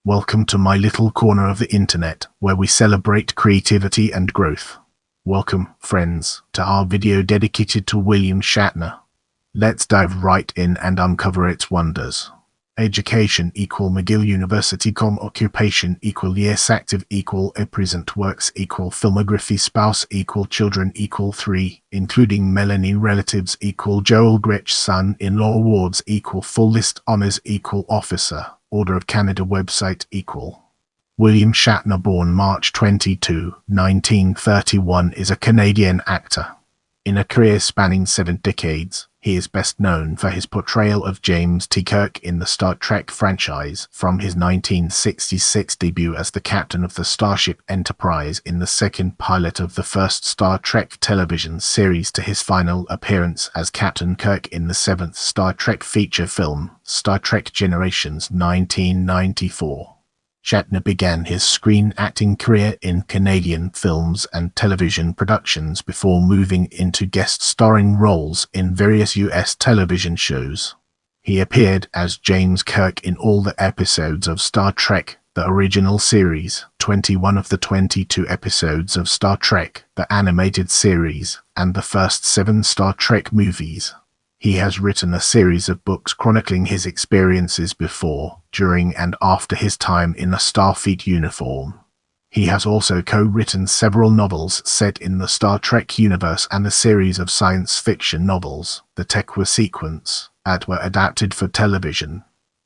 Welcome to my little corner of the internet, where we celebrate creativity and growth. Welcome, friends, to our video dedicated to William Shatner. Let's dive right in and uncover its wonders. Education equal McGill University. Occupation equal years active equal present works equal filmography. Spouse equal children equal 3, including Melanie. Relatives equal Joel Gretsch. Son-in-law. Awards equal full list. Honors equal officer. Order of Canada. Website equal. William Shatner, born March 22, 1931, is a Canadian actor. In a career spanning 7 decades, he is best known for his portrayal of James T. Kirk in the Star Trek franchise, from his 1966 debut as the captain of the Starship Enterprise in the second pilot of the first Star Trek television series to his final appearance as Captain Kirk in the 7th Star Trek feature film, Star Trek Generations, 1994. Shatner began his screen acting career in Canadian films and television productions before moving into guest starring roles in various U.S. television shows. He appeared as James Kirk in all the episodes of Star Trek, the original series, 21 of the 22 episodes of Star Trek, the animated series, and the first 7 Star Trek movies. He has written a series of books chronicling his experiences before, during and after his time in a Starfleet uniform. He has also co-written several novels set in the Star Trek universe and a series of science fiction novels, the TekWar sequence, that were adapted for television.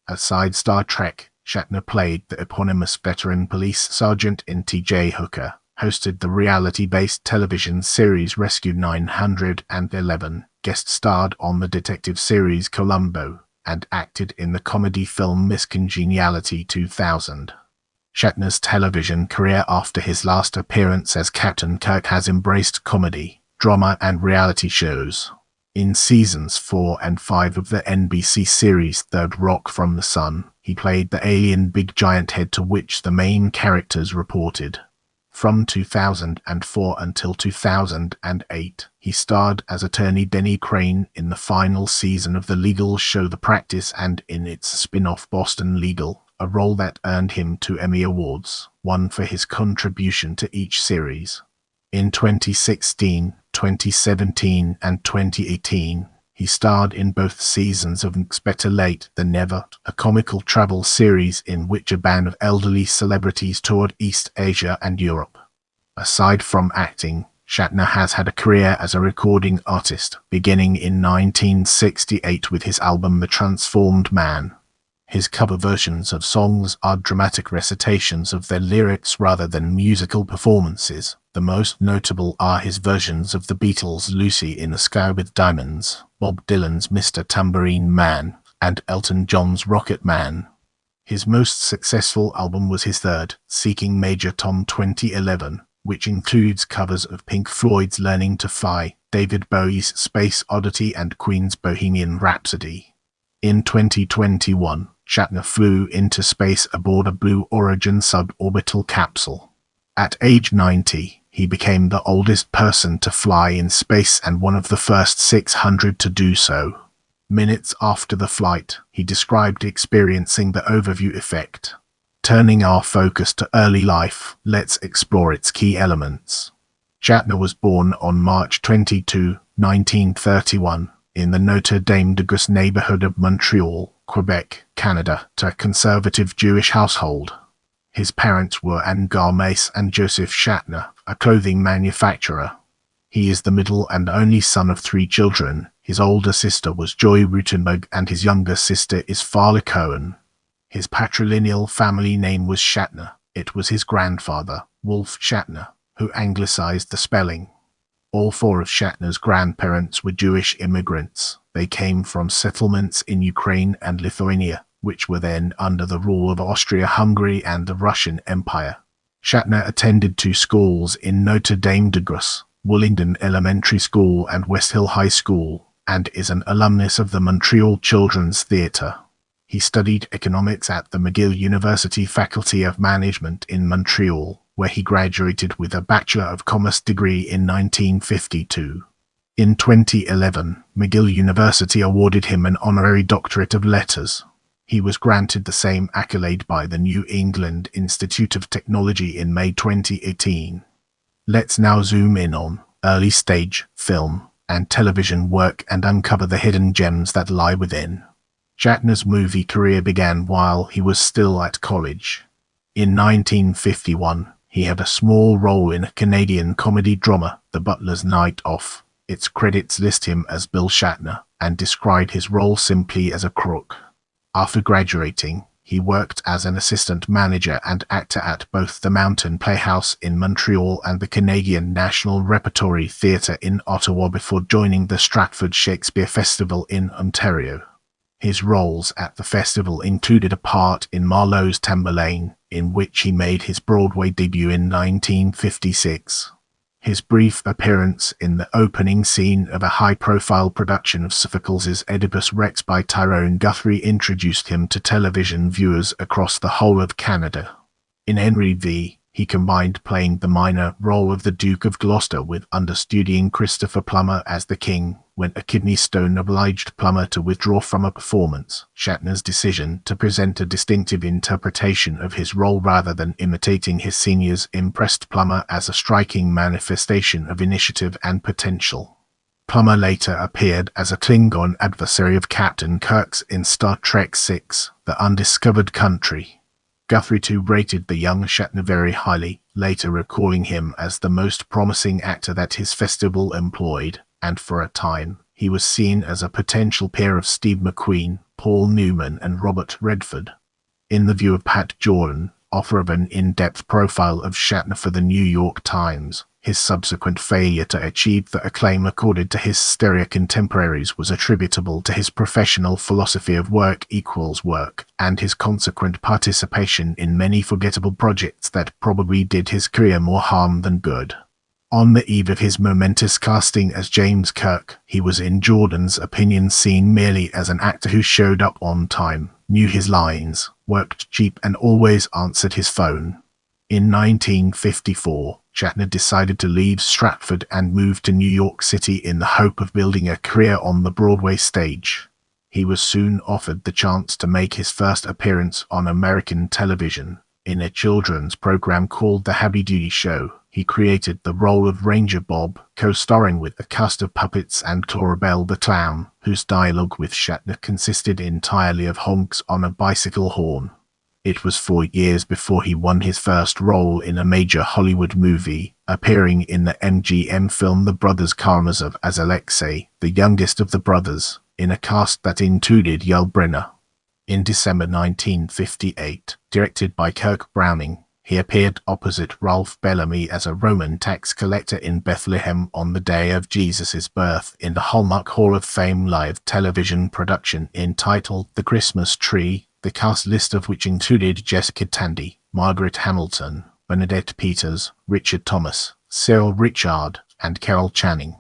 Aside Star Trek, Shatner played the eponymous veteran police sergeant in T.J. Hooker, hosted the reality-based television series Rescue 911, guest-starred on the detective series Columbo, and acted in the comedy film Miss Congeniality 2000. Shatner's television career after his last appearance as Captain Kirk has embraced comedy, drama and reality shows. In seasons 4 and 5 of the NBC series Third Rock from the Sun, he played the alien big giant head to which the main characters reported. From 2004 until 2008, he starred as attorney Denny Crane in the final season of the legal show The Practice and in its spin-off Boston Legal, a role that earned him 2 Emmy Awards, one for his contribution to each series. In 2016, 2017, and 2018, he starred in both seasons of It's Better Late Than Never, a comical travel series in which a band of elderly celebrities toured East Asia and Europe. Aside from acting, Shatner has had a career as a recording artist, beginning in 1968 with his album The Transformed Man. His cover versions of songs are dramatic recitations of their lyrics rather than musical performances. The most notable are his versions of the Beatles' Lucy in the Sky with Diamonds, Bob Dylan's Mr. Tambourine Man, and Elton John's Rocket Man. His most successful album was his third, Seeking Major Tom 2011, which includes covers of Pink Floyd's Learning to Fly, David Bowie's Space Oddity and Queen's Bohemian Rhapsody. In 2021, Shatner flew into space aboard a Blue Origin suborbital capsule. At age 90, he became the oldest person to fly in space and one of the first 600 to do so. Minutes after the flight, he described experiencing the overview effect. Turning our focus to early life, let's explore its key elements. Shatner was born on March 22, 1931, in the Notre Dame de Gaulle neighborhood of Montreal, Quebec, Canada, to a conservative Jewish household. His parents were Anne Garmace and Joseph Shatner, a clothing manufacturer. He is the middle and only son of 3 children. His older sister was Joy Rutenberg and his younger sister is Farley Cohen. His patrilineal family name was Shatner. It was his grandfather, Wolf Shatner, who anglicized the spelling. All 4 of Shatner's grandparents were Jewish immigrants. They came from settlements in Ukraine and Lithuania, which were then under the rule of Austria-Hungary and the Russian Empire. Shatner attended 2 schools in Notre Dame de Gaulle, Wollington Elementary School and West Hill High School, and is an alumnus of the Montreal Children's Theatre. He studied economics at the McGill University Faculty of Management in Montreal, where he graduated with a Bachelor of Commerce degree in 1952. In 2011, McGill University awarded him an honorary doctorate of letters. He was granted the same accolade by the New England Institute of Technology in May 2018. Let's now zoom in on early stage film and television work and uncover the hidden gems that lie within. Shatner's movie career began while he was still at college. In 1951, he had a small role in a Canadian comedy drama, The Butler's Night Off. Its credits list him as Bill Shatner and describe his role simply as a crook. After graduating, he worked as an assistant manager and actor at both the Mountain Playhouse in Montreal and the Canadian National Repertory Theatre in Ottawa before joining the Stratford Shakespeare Festival in Ontario. His roles at the festival included a part in Marlowe's Tamburlaine, in which he made his Broadway debut in 1956. His brief appearance in the opening scene of a high-profile production of Sophocles' Oedipus Rex by Tyrone Guthrie introduced him to television viewers across the whole of Canada. In Henry V, he combined playing the minor role of the Duke of Gloucester with understudying Christopher Plummer as the King, when a kidney stone obliged Plummer to withdraw from a performance. Shatner's decision to present a distinctive interpretation of his role rather than imitating his seniors impressed Plummer as a striking manifestation of initiative and potential. Plummer later appeared as a Klingon adversary of Captain Kirk's in Star Trek VI, The Undiscovered Country. Guthrie too rated the young Shatner very highly, later recalling him as the most promising actor that his festival employed, and for a time, he was seen as a potential pair of Steve McQueen, Paul Newman and Robert Redford. In the view of Pat Jordan, author of an in-depth profile of Shatner for the New York Times, his subsequent failure to achieve the acclaim accorded to his stereo contemporaries was attributable to his professional philosophy of work equals work, and his consequent participation in many forgettable projects that probably did his career more harm than good. On the eve of his momentous casting as James Kirk, he was in Jordan's opinion seen merely as an actor who showed up on time, knew his lines, worked cheap and always answered his phone. In 1954, Shatner decided to leave Stratford and move to New York City in the hope of building a career on the Broadway stage. He was soon offered the chance to make his first appearance on American television. In a children's program called The Happy Duty Show, he created the role of Ranger Bob, co-starring with a cast of puppets and Clarabelle the Clown, whose dialogue with Shatner consisted entirely of honks on a bicycle horn. It was 4 years before he won his first role in a major Hollywood movie, appearing in the MGM film The Brothers Karamazov as Alexei, the youngest of the brothers, in a cast that included Yul Brynner. In December 1958, directed by Kirk Browning, he appeared opposite Ralph Bellamy as a Roman tax collector in Bethlehem on the day of Jesus' birth in the Hallmark Hall of Fame live television production entitled The Christmas Tree, the cast list of which included Jessica Tandy, Margaret Hamilton, Bernadette Peters, Richard Thomas, Cyril Ritchard, and Carol Channing.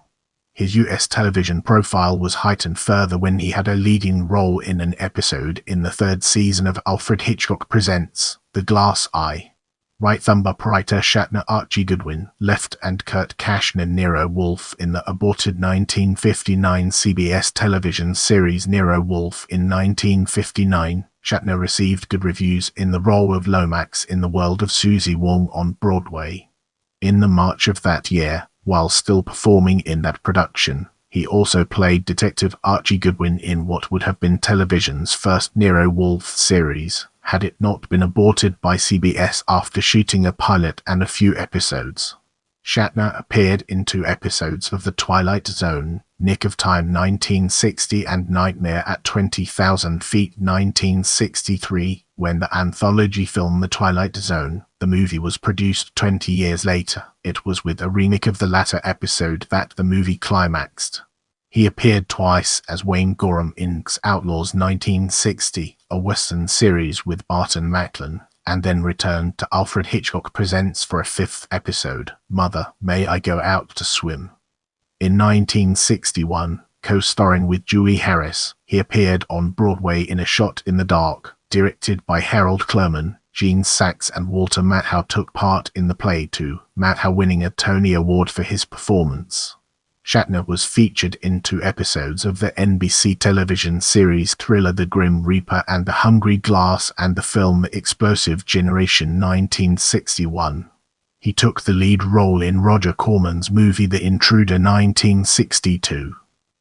His U.S. television profile was heightened further when he had a leading role in an episode in the third season of Alfred Hitchcock Presents The Glass Eye. Right thumb operator Shatner Archie Goodwin, left and Kurt Cashner Nero Wolfe in the aborted 1959 CBS television series Nero Wolfe in 1959. Shatner received good reviews in the role of Lomax in The World of Susie Wong on Broadway. In the March of that year, while still performing in that production, he also played Detective Archie Goodwin in what would have been television's first Nero Wolfe series, had it not been aborted by CBS after shooting a pilot and a few episodes. Shatner appeared in 2 episodes of The Twilight Zone, Nick of Time 1960 and Nightmare at 20,000 Feet 1963, when the anthology film The Twilight Zone, the movie, was produced 20 years later. It was with a remake of the latter episode that the movie climaxed. He appeared twice as Wayne Gorham in Outlaws 1960, a Western series with Barton Macklin, and then returned to Alfred Hitchcock Presents for a 5th episode, Mother, May I Go Out to Swim? In 1961, co-starring with Dewey Harris, he appeared on Broadway in A Shot in the Dark, directed by Harold Clurman. Gene Saks and Walter Matthau took part in the play too, Matthau winning a Tony Award for his performance. Shatner was featured in 2 episodes of the NBC television series thriller The Grim Reaper and The Hungry Glass and the film Explosive Generation 1961. He took the lead role in Roger Corman's movie The Intruder 1962,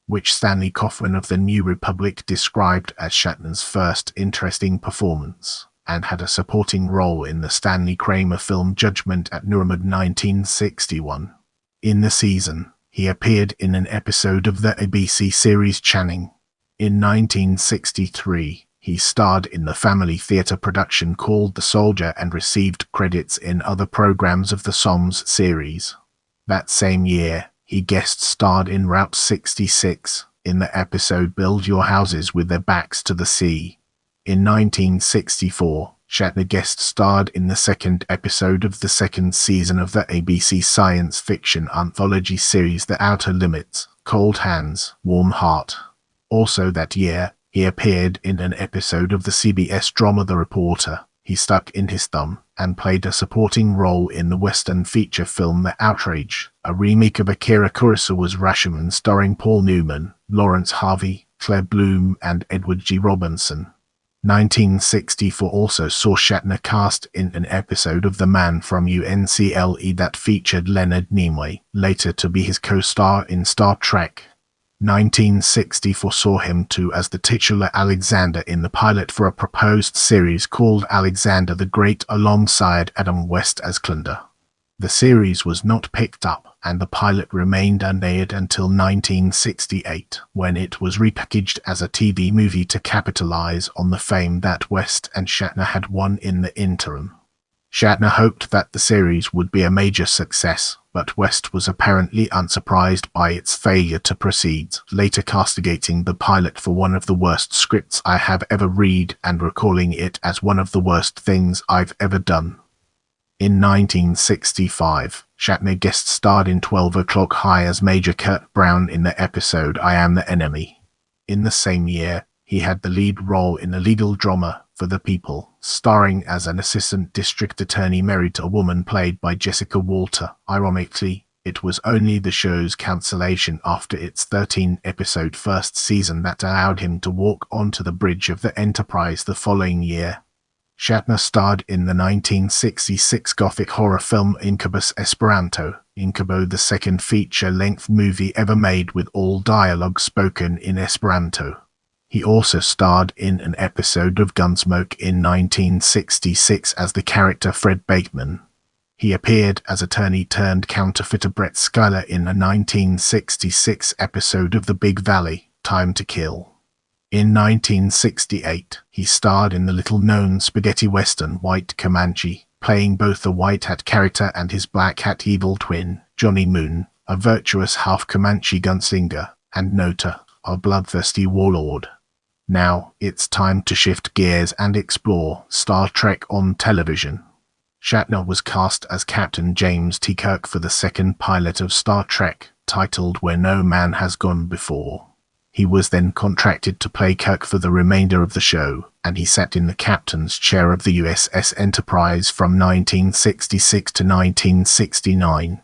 which Stanley Kaufman of The New Republic described as Shatner's first interesting performance, and had a supporting role in the Stanley Kramer film Judgment at Nuremberg 1961. In the season, he appeared in an episode of the ABC series Channing. In 1963, he starred in the family theatre production called The Soldier and received credits in other programs of the SOMS series. That same year, he guest starred in Route 66 in the episode Build Your Houses with Their Backs to the Sea. In 1964, Shatner guest starred in the 2nd episode of the 2nd season of the ABC science fiction anthology series The Outer Limits, Cold Hands, Warm Heart. Also that year, he appeared in an episode of the CBS drama The Reporter. He stuck in his thumb and played a supporting role in the Western feature film The Outrage, a remake of Akira Kurosawa's Rashomon starring Paul Newman, Lawrence Harvey, Claire Bloom, and Edward G. Robinson. 1964 also saw Shatner cast in an episode of The Man from UNCLE that featured Leonard Nimoy, later to be his co-star in Star Trek. 1964 saw him too as the titular Alexander in the pilot for a proposed series called Alexander the Great alongside Adam West as Clonder. The series was not picked up, and the pilot remained unaired until 1968, when it was repackaged as a TV movie to capitalize on the fame that West and Shatner had won in the interim. Shatner hoped that the series would be a major success, but West was apparently unsurprised by its failure to proceed, later castigating the pilot for one of the worst scripts I have ever read and recalling it as one of the worst things I've ever done. In 1965, Shatner guest starred in 12 O'Clock High as Major Kurt Brown in the episode I Am the Enemy. In the same year, he had the lead role in a legal drama, For the People, starring as an assistant district attorney married to a woman played by Jessica Walter. Ironically, it was only the show's cancellation after its 13-episode first season that allowed him to walk onto the bridge of the Enterprise the following year. Shatner starred in the 1966 gothic horror film Incubus Esperanto, Incubo, the second feature-length movie ever made with all dialogue spoken in Esperanto. He also starred in an episode of Gunsmoke in 1966 as the character Fred Bateman. He appeared as attorney-turned-counterfeiter Brett Schuyler in a 1966 episode of The Big Valley, Time to Kill. In 1968, he starred in the little-known spaghetti western White Comanche, playing both the white hat character and his black hat evil twin, Johnny Moon, a virtuous half-Comanche gunslinger, and Nota, a bloodthirsty warlord. Now, it's time to shift gears and explore Star Trek on television. Shatner was cast as Captain James T. Kirk for the second pilot of Star Trek, titled Where No Man Has Gone Before. He was then contracted to play Kirk for the remainder of the show, and he sat in the captain's chair of the USS Enterprise from 1966 to 1969.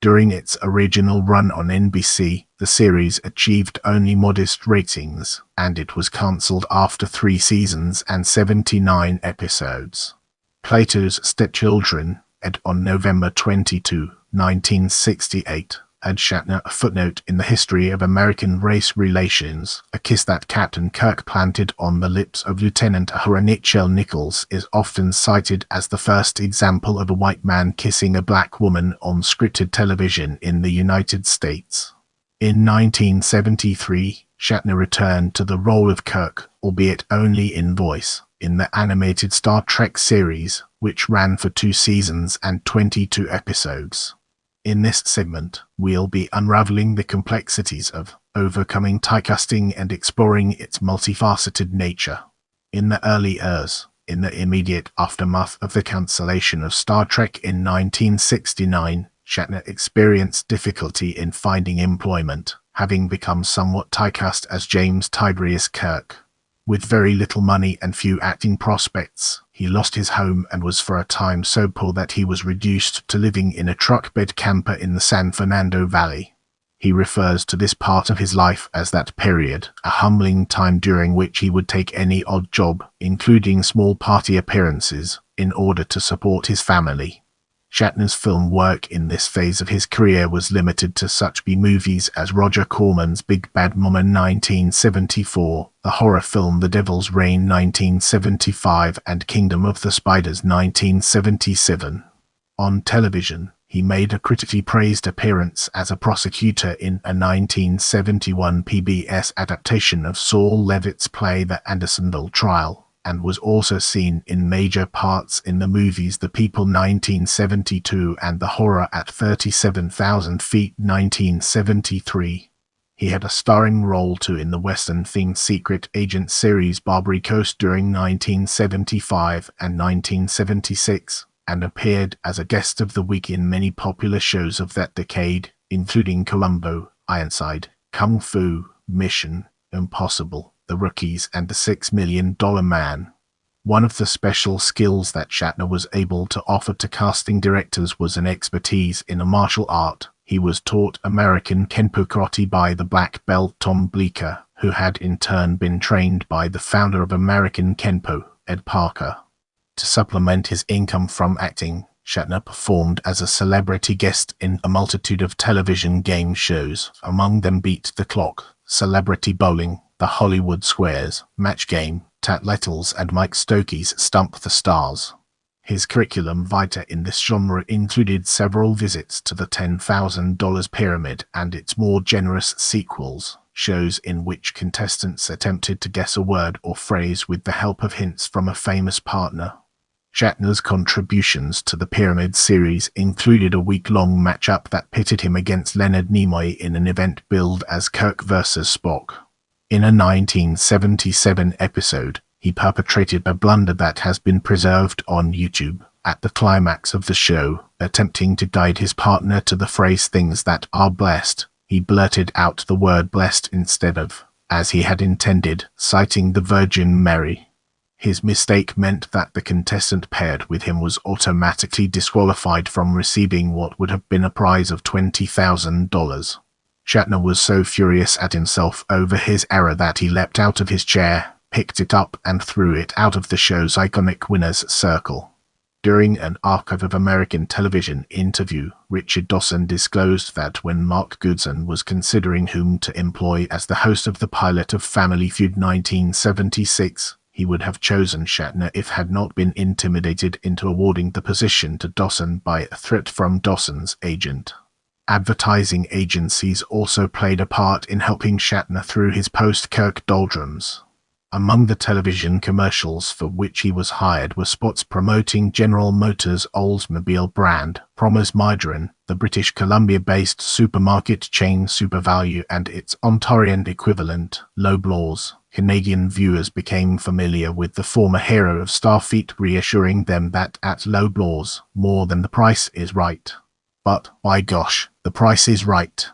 During its original run on NBC, the series achieved only modest ratings, and it was cancelled after 3 seasons and 79 episodes. Plato's Stepchildren, aired on November 22, 1968. Had Shatner a footnote in the history of American race relations. A kiss that Captain Kirk planted on the lips of Lieutenant Ahura Nichelle Nichols is often cited as the first example of a white man kissing a black woman on scripted television in the United States. In 1973, Shatner returned to the role of Kirk, albeit only in voice, in the animated Star Trek series, which ran for 2 seasons and 22 episodes. In this segment, we'll be unraveling the complexities of overcoming typecasting and exploring its multifaceted nature. In the early years, in the immediate aftermath of the cancellation of Star Trek in 1969, Shatner experienced difficulty in finding employment, having become somewhat typecast as James Tiberius Kirk. With very little money and few acting prospects, he lost his home and was for a time so poor that he was reduced to living in a truck bed camper in the San Fernando Valley. He refers to this part of his life as that period, a humbling time during which he would take any odd job, including small party appearances, in order to support his family. Shatner's film work in this phase of his career was limited to such B-movies as Roger Corman's Big Bad Mama 1974, the horror film The Devil's Reign 1975, and Kingdom of the Spiders 1977. On television, he made a critically praised appearance as a prosecutor in a 1971 PBS adaptation of Saul Levitt's play The Andersonville Trial, and was also seen in major parts in the movies The People 1972 and The Horror at 37,000 Feet 1973. He had a starring role too in the Western-themed secret agent series Barbary Coast during 1975 and 1976, and appeared as a guest of the week in many popular shows of that decade, including Columbo, Ironside, Kung Fu, Mission Impossible, The Rookies, and The $6 Million Man. One of the special skills that Shatner was able to offer to casting directors was an expertise in a martial art. He was taught American Kenpo karate by the black belt Tom Bleecker, who had in turn been trained by the founder of American Kenpo, Ed Parker. To supplement his income from acting, Shatner performed as a celebrity guest in a multitude of television game shows, among them Beat the Clock, Celebrity Bowling, The Hollywood Squares, Match Game, Tat Littles, and Mike Stokey's Stump the Stars. His curriculum vitae in this genre included several visits to the $10,000 Pyramid and its more generous sequels, shows in which contestants attempted to guess a word or phrase with the help of hints from a famous partner. Shatner's contributions to the Pyramid series included a week-long matchup that pitted him against Leonard Nimoy in an event billed as Kirk vs. Spock. In a 1977 episode, he perpetrated a blunder that has been preserved on YouTube. At the climax of the show, attempting to guide his partner to the phrase "things that are blessed," he blurted out the word "blessed" instead of, as he had intended, citing the Virgin Mary. His mistake meant that the contestant paired with him was automatically disqualified from receiving what would have been a prize of $20,000. Shatner was so furious at himself over his error that he leapt out of his chair, picked it up, and threw it out of the show's iconic winner's circle. During an Archive of American Television interview, Richard Dawson disclosed that when Mark Goodson was considering whom to employ as the host of the pilot of Family Feud 1976, he would have chosen Shatner if had not been intimidated into awarding the position to Dawson by a threat from Dawson's agent. Advertising agencies also played a part in helping Shatner through his post-Kirk doldrums. Among the television commercials for which he was hired were spots promoting General Motors' Oldsmobile brand, Promise Margarine, the British Columbia-based supermarket chain SuperValue, and its Ontarian equivalent, Loblaws. Canadian viewers became familiar with the former hero of Starfleet, reassuring them that at Loblaws, more than the price is right. But, by gosh, the price is right.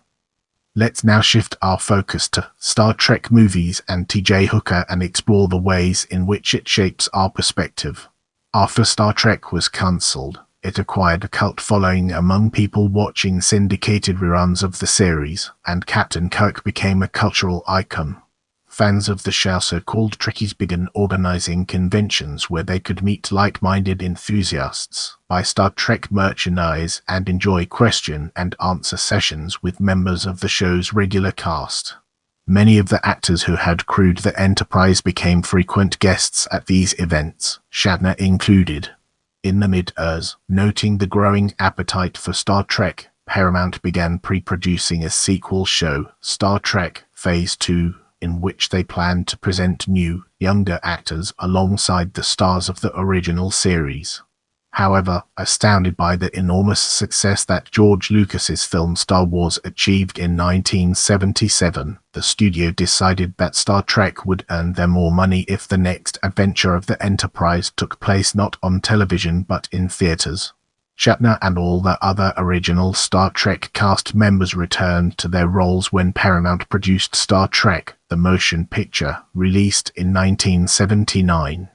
Let's now shift our focus to Star Trek movies and T.J. Hooker and explore the ways in which it shapes our perspective. After Star Trek was cancelled, it acquired a cult following among people watching syndicated reruns of the series, and Captain Kirk became a cultural icon. Fans of the show so-called Trekkies began organizing conventions where they could meet like-minded enthusiasts, buy Star Trek merchandise, and enjoy question and answer sessions with members of the show's regular cast. Many of the actors who had crewed the Enterprise became frequent guests at these events, Shatner included. In the mid-years, noting the growing appetite for Star Trek, Paramount began pre-producing a sequel show, Star Trek Phase 2, in which they planned to present new, younger actors alongside the stars of the original series. However, astounded by the enormous success that George Lucas's film Star Wars achieved in 1977, the studio decided that Star Trek would earn them more money if the next adventure of the Enterprise took place not on television but in theaters. Shatner and all the other original Star Trek cast members returned to their roles when Paramount produced Star Trek, the motion picture, released in 1979.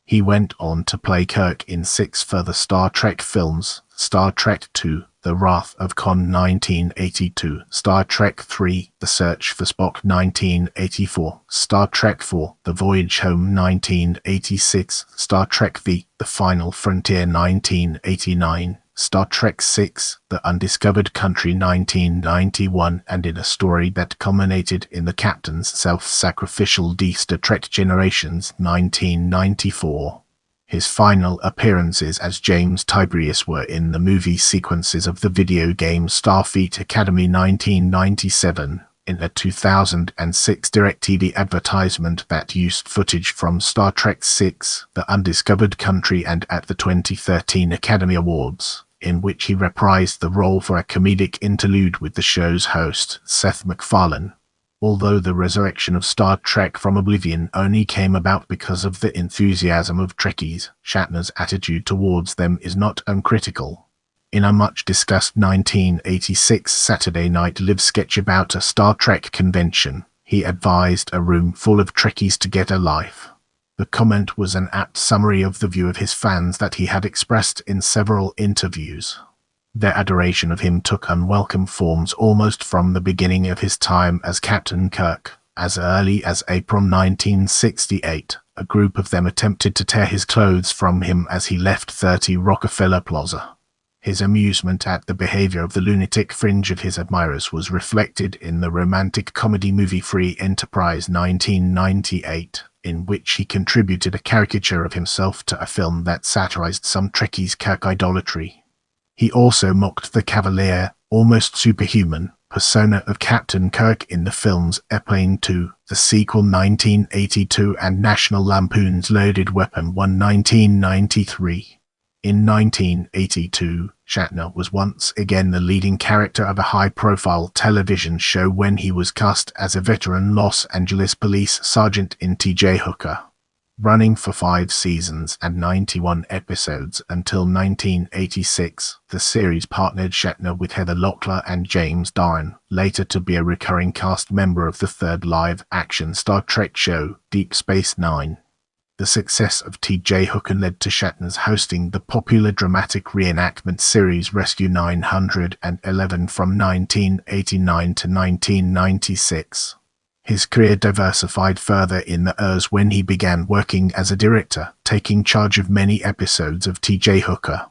He went on to play Kirk in 6 further Star Trek films: Star Trek II, The Wrath of Khan 1982, Star Trek III, The Search for Spock 1984, Star Trek IV, The Voyage Home 1986, Star Trek V, The Final Frontier 1989, Star Trek VI, The Undiscovered Country 1991, and in a story that culminated in the Captain's self-sacrificial Star Trek Generations 1994. His final appearances as James Tiberius were in the movie sequences of the video game Starfleet Academy 1997, in a 2006 DirecTV advertisement that used footage from Star Trek VI, The Undiscovered Country, and at the 2013 Academy Awards, in which he reprised the role for a comedic interlude with the show's host, Seth MacFarlane. Although the resurrection of Star Trek from oblivion only came about because of the enthusiasm of Trekkies, Shatner's attitude towards them is not uncritical. In a much-discussed 1986 Saturday Night Live sketch about a Star Trek convention, he advised a room full of Trekkies to get a life. The comment was an apt summary of the view of his fans that he had expressed in several interviews. Their adoration of him took unwelcome forms almost from the beginning of his time as Captain Kirk. As early as April 1968, a group of them attempted to tear his clothes from him as he left 30 Rockefeller Plaza. His amusement at the behavior of the lunatic fringe of his admirers was reflected in the romantic comedy movie Free Enterprise 1998, in which he contributed a caricature of himself to a film that satirized some Trekkies' Kirk idolatry. He also mocked the cavalier, almost superhuman, persona of Captain Kirk in the films Airplane 2, the sequel 1982, and National Lampoon's Loaded Weapon 1 1993. In 1982, Shatner was once again the leading character of a high-profile television show when he was cast as a veteran Los Angeles police sergeant in T.J. Hooker. Running for 5 seasons and 91 episodes until 1986, the series partnered Shatner with Heather Locklear and James Darren, later to be a recurring cast member of the third live-action Star Trek show, Deep Space Nine. The success of T.J. Hooker led to Shatner's hosting the popular dramatic reenactment series Rescue 911 from 1989 to 1996. His career diversified further in the years when he began working as a director, taking charge of many episodes of T.J. Hooker.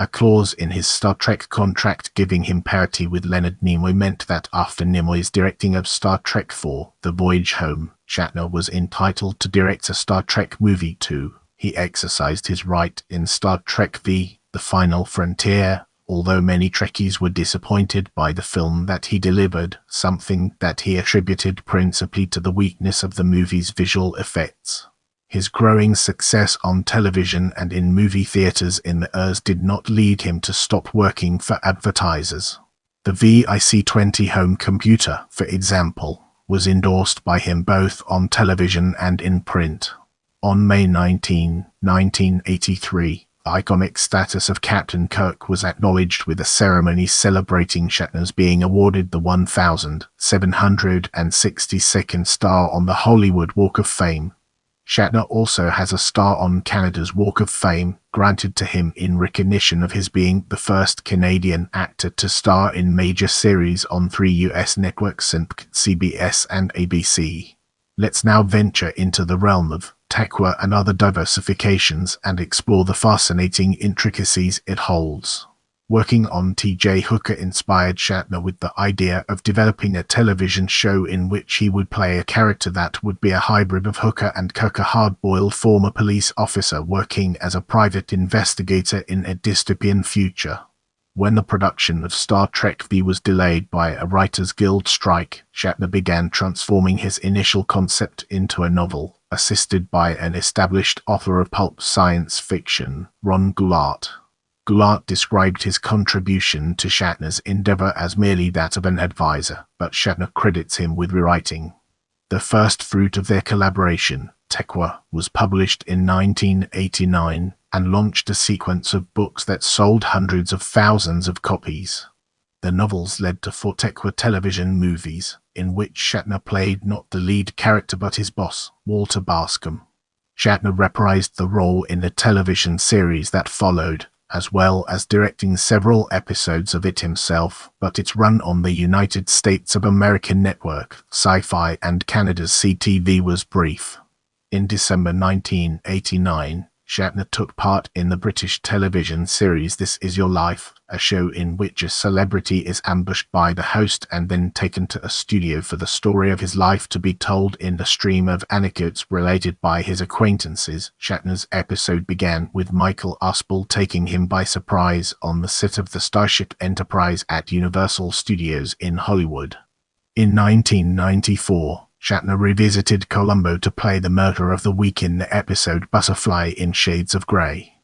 A clause in his Star Trek contract giving him parity with Leonard Nimoy meant that after Nimoy's directing of Star Trek IV, The Voyage Home, Shatner was entitled to direct a Star Trek movie too. He exercised his right in Star Trek V, The Final Frontier, although many Trekkies were disappointed by the film that he delivered, something that he attributed principally to the weakness of the movie's visual effects. His growing success on television and in movie theaters in the years did not lead him to stop working for advertisers. The VIC-20 home computer, for example, was endorsed by him both on television and in print. On May 19, 1983, the iconic status of Captain Kirk was acknowledged with a ceremony celebrating Shatner's being awarded the 1,762nd star on the Hollywood Walk of Fame. Shatner also has a star on Canada's Walk of Fame, granted to him in recognition of his being the first Canadian actor to star in major series on 3 U.S. networks and CBS and ABC. Let's now venture into the realm of TekWar and other diversifications and explore the fascinating intricacies it holds. Working on T.J. Hooker inspired Shatner with the idea of developing a television show in which he would play a character that would be a hybrid of Hooker and Kirk, a hard-boiled former police officer working as a private investigator in a dystopian future. When the production of Star Trek V was delayed by a Writers Guild strike, Shatner began transforming his initial concept into a novel, assisted by an established author of pulp science fiction, Ron Goulart. Goulart described his contribution to Shatner's endeavor as merely that of an advisor, but Shatner credits him with rewriting. The first fruit of their collaboration, TekWar, was published in 1989 and launched a sequence of books that sold hundreds of thousands of copies. The novels led to 4 TekWar television movies, in which Shatner played not the lead character but his boss, Walter Bascom. Shatner reprised the role in the television series that followed, as well as directing several episodes of it himself, but its run on the United States of America network, Sci-Fi, and Canada's CTV was brief. In December 1989, Shatner took part in the British television series This Is Your Life, a show in which a celebrity is ambushed by the host and then taken to a studio for the story of his life to be told in the stream of anecdotes related by his acquaintances. Shatner's episode began with Michael Aspel taking him by surprise on the set of the Starship Enterprise at Universal Studios in Hollywood. In 1994, Shatner revisited Columbo to play the murderer of the week in the episode Butterfly in Shades of Grey.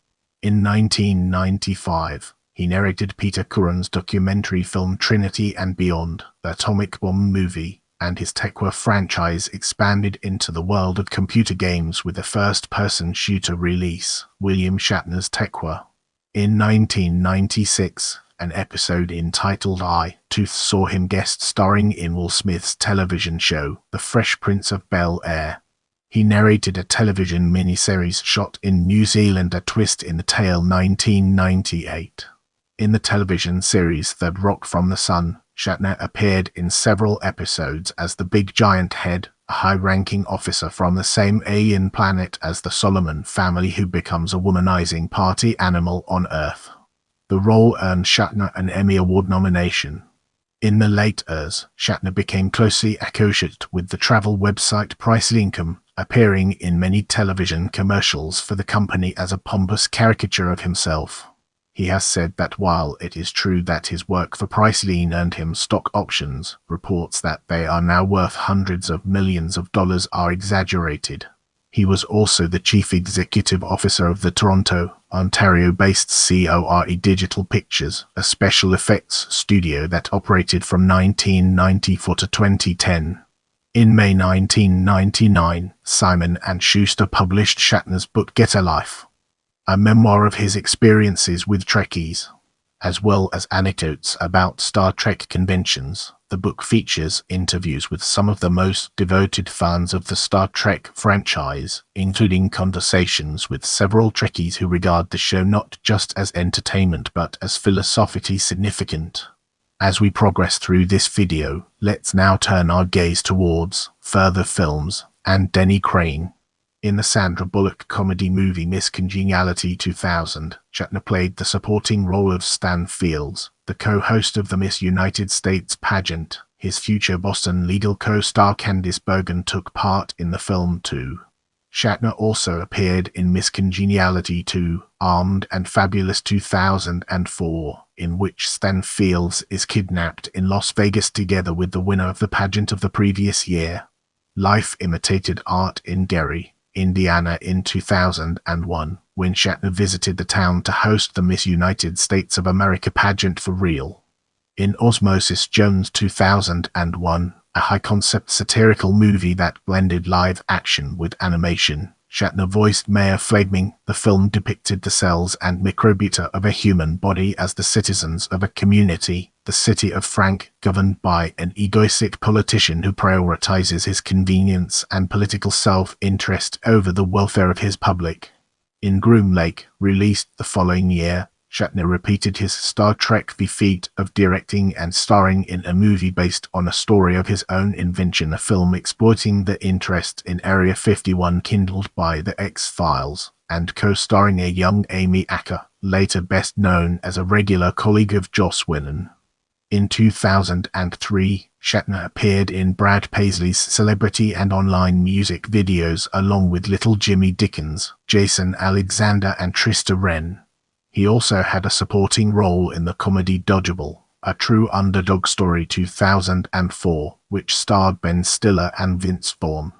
In 1995, he narrated Peter Curran's documentary film Trinity and Beyond, the atomic bomb movie, and his TekWar franchise expanded into the world of computer games with a first-person shooter release, William Shatner's TekWar. In 1996, an episode entitled I, Tooth saw him guest starring in Will Smith's television show, The Fresh Prince of Bel-Air. He narrated a television miniseries shot in New Zealand, A Twist in the Tale 1998. In the television series Third Rock from the Sun, Shatner appeared in several episodes as the Big Giant Head, a high-ranking officer from the same alien planet as the Solomon family who becomes a womanizing party animal on Earth. The role earned Shatner an Emmy Award nomination. In the late years, Shatner became closely associated with the travel website Pricelinkum, appearing in many television commercials for the company as a pompous caricature of himself. He has said that while it is true that his work for Priceline earned him stock options, reports that they are now worth hundreds of millions of dollars are exaggerated. He was also the chief executive officer of the Toronto, Ontario-based CORE Digital Pictures, a special effects studio that operated from 1994 to 2010. In May 1999, Simon & Schuster published Shatner's book Get a Life, a memoir of his experiences with Trekkies, as well as anecdotes about Star Trek conventions. The book features interviews with some of the most devoted fans of the Star Trek franchise, including conversations with several Trekkies who regard the show not just as entertainment but as philosophically significant. As we progress through this video, let's now turn our gaze towards further films and Denny Crane. In the Sandra Bullock comedy movie Miss Congeniality 2000, Shatner played the supporting role of Stan Fields, the co-host of the Miss United States pageant. His future Boston legal co-star Candice Bergen took part in the film too. Shatner also appeared in Miss Congeniality 2, Armed and Fabulous 2004, in which Stan Fields is kidnapped in Las Vegas together with the winner of the pageant of the previous year. Life imitated art in Gary, Indiana in 2001, when Shatner visited the town to host the Miss United States of America pageant for real. In Osmosis Jones 2001, a high-concept satirical movie that blended live action with animation, Shatner voiced Mayor Flaming. The film depicted the cells and microbiota of a human body as the citizens of a community, the city of Frank, governed by an egoistic politician who prioritizes his convenience and political self-interest over the welfare of his public. In Groom Lake, released the following year, Shatner repeated his Star Trek feat of directing and starring in a movie based on a story of his own invention, a film exploiting the interest in Area 51 kindled by The X-Files, and co-starring a young Amy Acker, later best known as a regular colleague of Joss Whedon. In 2003, Shatner appeared in Brad Paisley's celebrity and online music videos along with Little Jimmy Dickens, Jason Alexander and Trista Wren. He also had a supporting role in the comedy Dodgeball, a true underdog story 2004, which starred Ben Stiller and Vince Vaughn.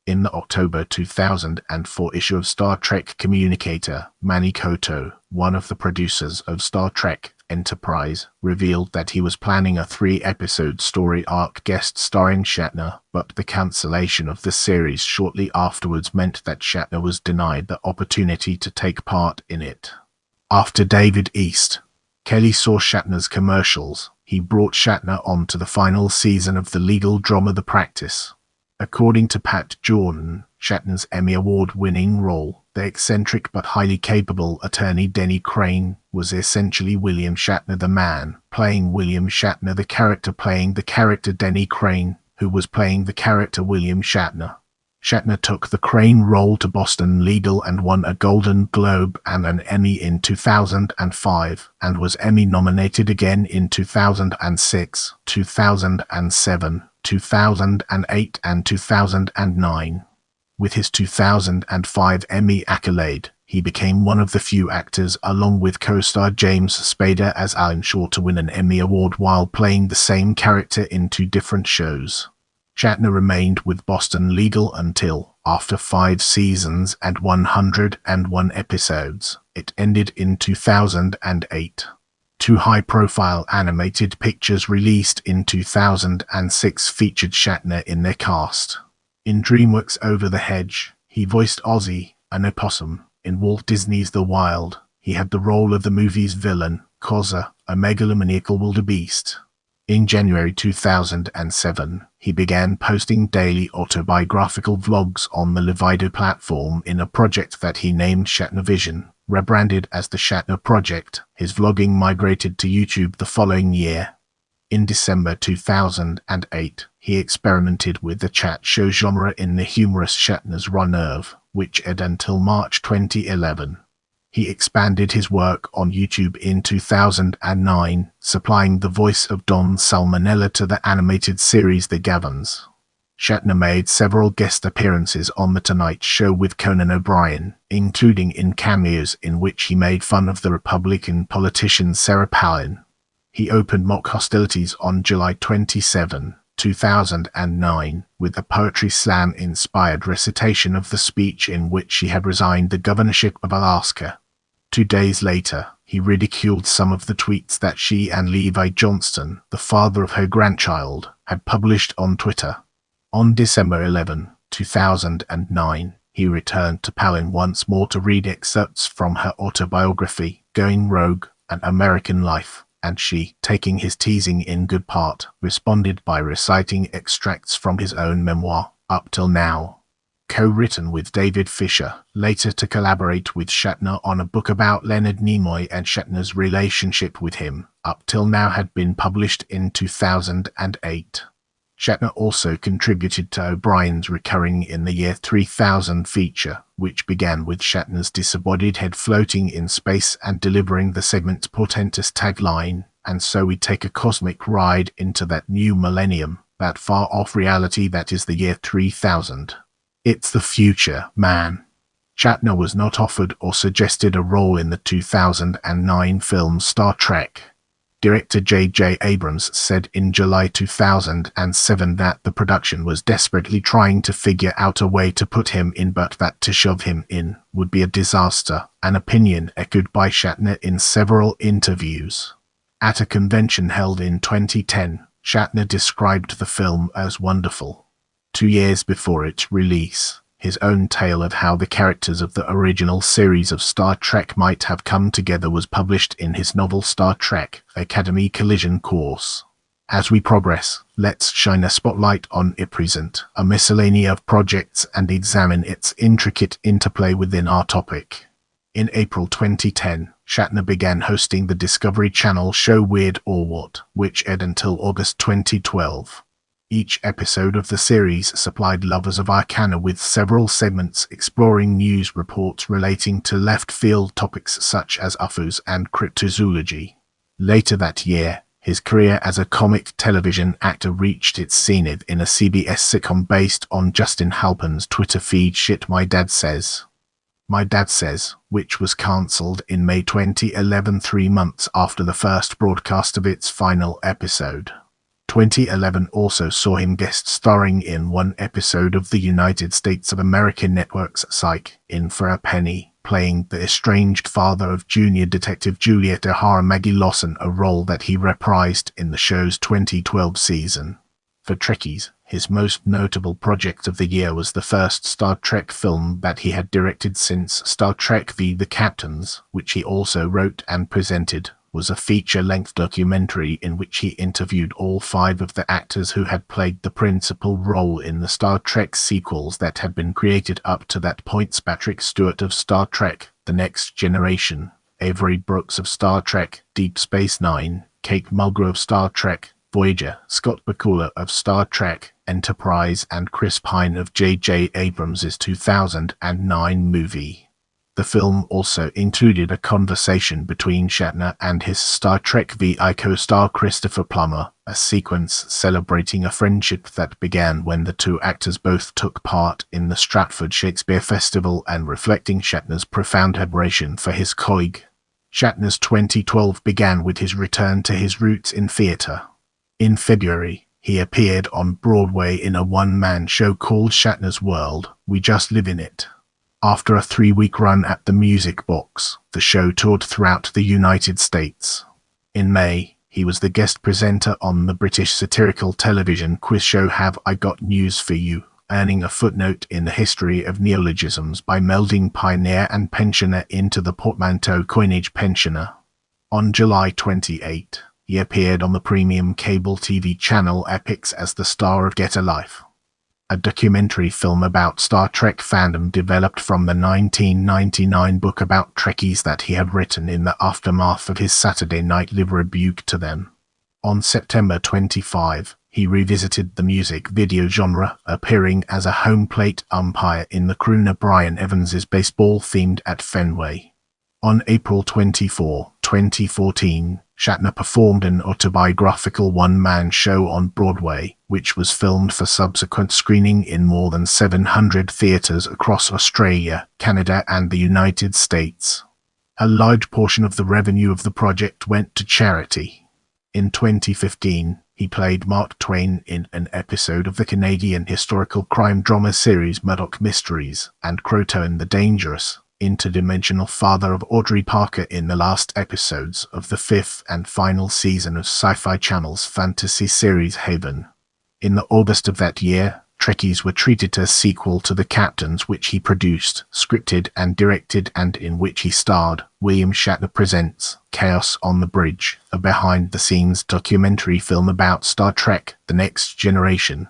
In the October 2004 issue of Star Trek Communicator, Manny Coto, one of the producers of Star Trek Enterprise, revealed that he was planning a 3-episode story arc guest starring Shatner, but the cancellation of the series shortly afterwards meant that Shatner was denied the opportunity to take part in it. After David East, Kelly saw Shatner's commercials. He brought Shatner on to the final season of the legal drama The Practice. According to Pat Jordan, Shatner's Emmy Award-winning role, the eccentric but highly capable attorney Denny Crane, was essentially William Shatner the man, playing William Shatner, the character playing the character Denny Crane, who was playing the character William Shatner. Shatner took the Crane role to Boston Legal and won a Golden Globe and an Emmy in 2005, and was Emmy-nominated again in 2006, 2007, 2008 and 2009. With his 2005 Emmy accolade, he became one of the few actors, along with co-star James Spader as Alan Shaw, to win an Emmy Award while playing the same character in 2 different shows. Shatner remained with Boston Legal until, after 5 seasons and 101 episodes, it ended in 2008. 2 high-profile animated pictures released in 2006 featured Shatner in their cast. In DreamWorks' Over the Hedge, he voiced Ozzy, an opossum. In Walt Disney's The Wild, he had the role of the movie's villain, Koza, a megalomaniacal wildebeest. In January 2007, he began posting daily autobiographical vlogs on the Livido platform in a project that he named Shatner Vision. Rebranded as the Shatner Project, his vlogging migrated to YouTube the following year. In December 2008, he experimented with the chat show genre in the humorous Shatner's Raw Nerve, which aired until March 2011. He expanded his work on YouTube in 2009, supplying the voice of Don Salmonella to the animated series The Gavins. Shatner made several guest appearances on The Tonight Show with Conan O'Brien, including in cameos in which he made fun of the Republican politician Sarah Palin. He opened mock hostilities on July 27, 2009, with a poetry slam-inspired recitation of the speech in which she had resigned the governorship of Alaska. 2 days later, he ridiculed some of the tweets that she and Levi Johnston, the father of her grandchild, had published on Twitter. On December 11, 2009, he returned to Palin once more to read excerpts from her autobiography, Going Rogue, An American Life, and she, taking his teasing in good part, responded by reciting extracts from his own memoir, Up Till Now. Co-written with David Fisher, later to collaborate with Shatner on a book about Leonard Nimoy and Shatner's relationship with him. Up Till Now had been published in 2008. Shatner also contributed to O'Brien's recurring In the Year 3000 feature, which began with Shatner's disembodied head floating in space and delivering the segment's portentous tagline, "And so we take a cosmic ride into that new millennium, that far-off reality that is the year 3000. It's the future, man." Shatner was not offered or suggested a role in the 2009 film Star Trek. Director J.J. Abrams said in July 2007 that the production was desperately trying to figure out a way to put him in, but that to shove him in would be a disaster, an opinion echoed by Shatner in several interviews. At a convention held in 2010, Shatner described the film as wonderful. 2 years before its release, his own tale of how the characters of the original series of Star Trek might have come together was published in his novel Star Trek: Academy Collision Course. As we progress, let's shine a spotlight on present, a miscellany of projects, and examine its intricate interplay within our topic. In April 2010, Shatner began hosting the Discovery Channel show Weird or What, which aired until August 2012. Each episode of the series supplied lovers of Arcana with several segments exploring news reports relating to left-field topics such as UFOs and cryptozoology. Later that year, his career as a comic television actor reached its zenith in a CBS sitcom based on Justin Halpin's Twitter feed Shit My Dad Says. My Dad Says, which was cancelled in May 2011, 3 months after the first broadcast of its final episode. 2011 also saw him guest starring in 1 episode of the United States of America Network's Psych, In for a Penny, playing the estranged father of junior detective Juliet O'Hara Maggie Lawson, a role that he reprised in the show's 2012 season. For Trekkies, his most notable project of the year was the first Star Trek film that he had directed since Star Trek V: The Captains, which he also wrote and presented. was a feature-length documentary in which he interviewed all 5 of the actors who had played the principal role in the Star Trek sequels that had been created up to that point. Patrick Stewart of Star Trek: The Next Generation, Avery Brooks of Star Trek: Deep Space Nine, Kate Mulgrew of Star Trek: Voyager, Scott Bakula of Star Trek: Enterprise, and Chris Pine of J.J. Abrams' 2009 movie. The film also included a conversation between Shatner and his Star Trek VI co-star Christopher Plummer, a sequence celebrating a friendship that began when the 2 actors both took part in the Stratford Shakespeare Festival and reflecting Shatner's profound admiration for his colleague. Shatner's 2012 began with his return to his roots in theatre. In February, he appeared on Broadway in a one-man show called Shatner's World, We Just Live in It. After a 3-week run at the Music Box, the show toured throughout the United States. In May, he was the guest presenter on the British satirical television quiz show Have I Got News for You, earning a footnote in the history of neologisms by melding pioneer and pensioner into the portmanteau coinage pensioner. On July 28, he appeared on the premium cable TV channel Epix as the star of Get a Life, a documentary film about Star Trek fandom developed from the 1999 book about Trekkies that he had written in the aftermath of his Saturday Night Live rebuke to them. On September 25, he revisited the music video genre, appearing as a home plate umpire in the crooner Brian Evans' baseball themed at Fenway. On April 24, 2014, Shatner performed an autobiographical one-man show on Broadway, which was filmed for subsequent screening in more than 700 theaters across Australia, Canada, and the United States. A large portion of the revenue of the project went to charity. In 2015, he played Mark Twain in an episode of the Canadian historical crime drama series Murdoch Mysteries, and Croton the Dangerous, interdimensional father of Audrey Parker in the last episodes of the 5th and final season of Sci-Fi Channel's fantasy series Haven. In the August of that year, Trekkies were treated to a sequel to The Captains, which he produced, scripted and directed, and in which he starred. William Shatner presents Chaos on the Bridge, a behind-the-scenes documentary film about Star Trek: The Next Generation.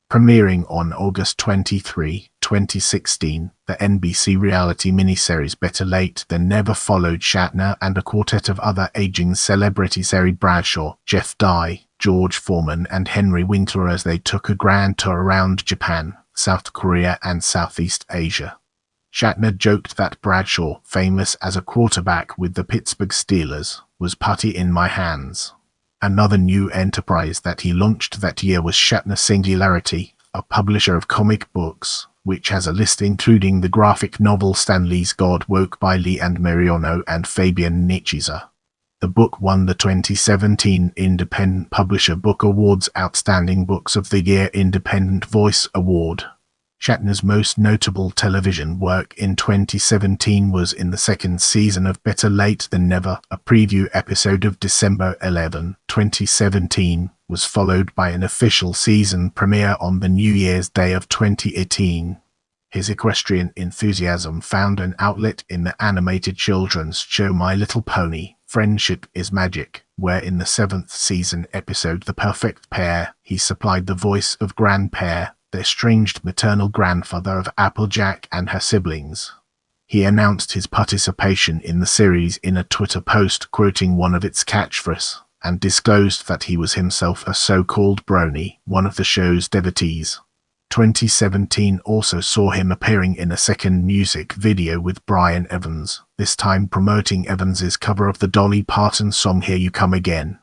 Premiering on August 23, 2016, the NBC reality miniseries Better Late Than Never followed Shatner and a quartet of other aging celebrities, Terry Bradshaw, Jeff Dye, George Foreman, and Henry Winkler, as they took a grand tour around Japan, South Korea, and Southeast Asia. Shatner joked that Bradshaw, famous as a quarterback with the Pittsburgh Steelers, was putty in my hands. Another new enterprise that he launched that year was Shatner Singularity, a publisher of comic books, which has a list including the graphic novel Stanley's God Woke by Lee and Mariano and Fabian Nicieza. The book won the 2017 Independent Publisher Book Award's Outstanding Books of the Year Independent Voice Award. Shatner's most notable television work in 2017 was in the 2nd season of Better Late Than Never. A preview episode of December 11, 2017, was followed by an official season premiere on the New Year's Day of 2018. His equestrian enthusiasm found an outlet in the animated children's show My Little Pony: Friendship is Magic, where in the 7th season episode The Perfect Pair, he supplied the voice of Grandpere, the estranged maternal grandfather of Applejack and her siblings. He announced his participation in the series in a Twitter post quoting one of its catchphrases, and disclosed that he was himself a so-called brony, one of the show's devotees. 2017 also saw him appearing in a second music video with Brian Evans, this time promoting Evans's cover of the Dolly Parton song Here You Come Again.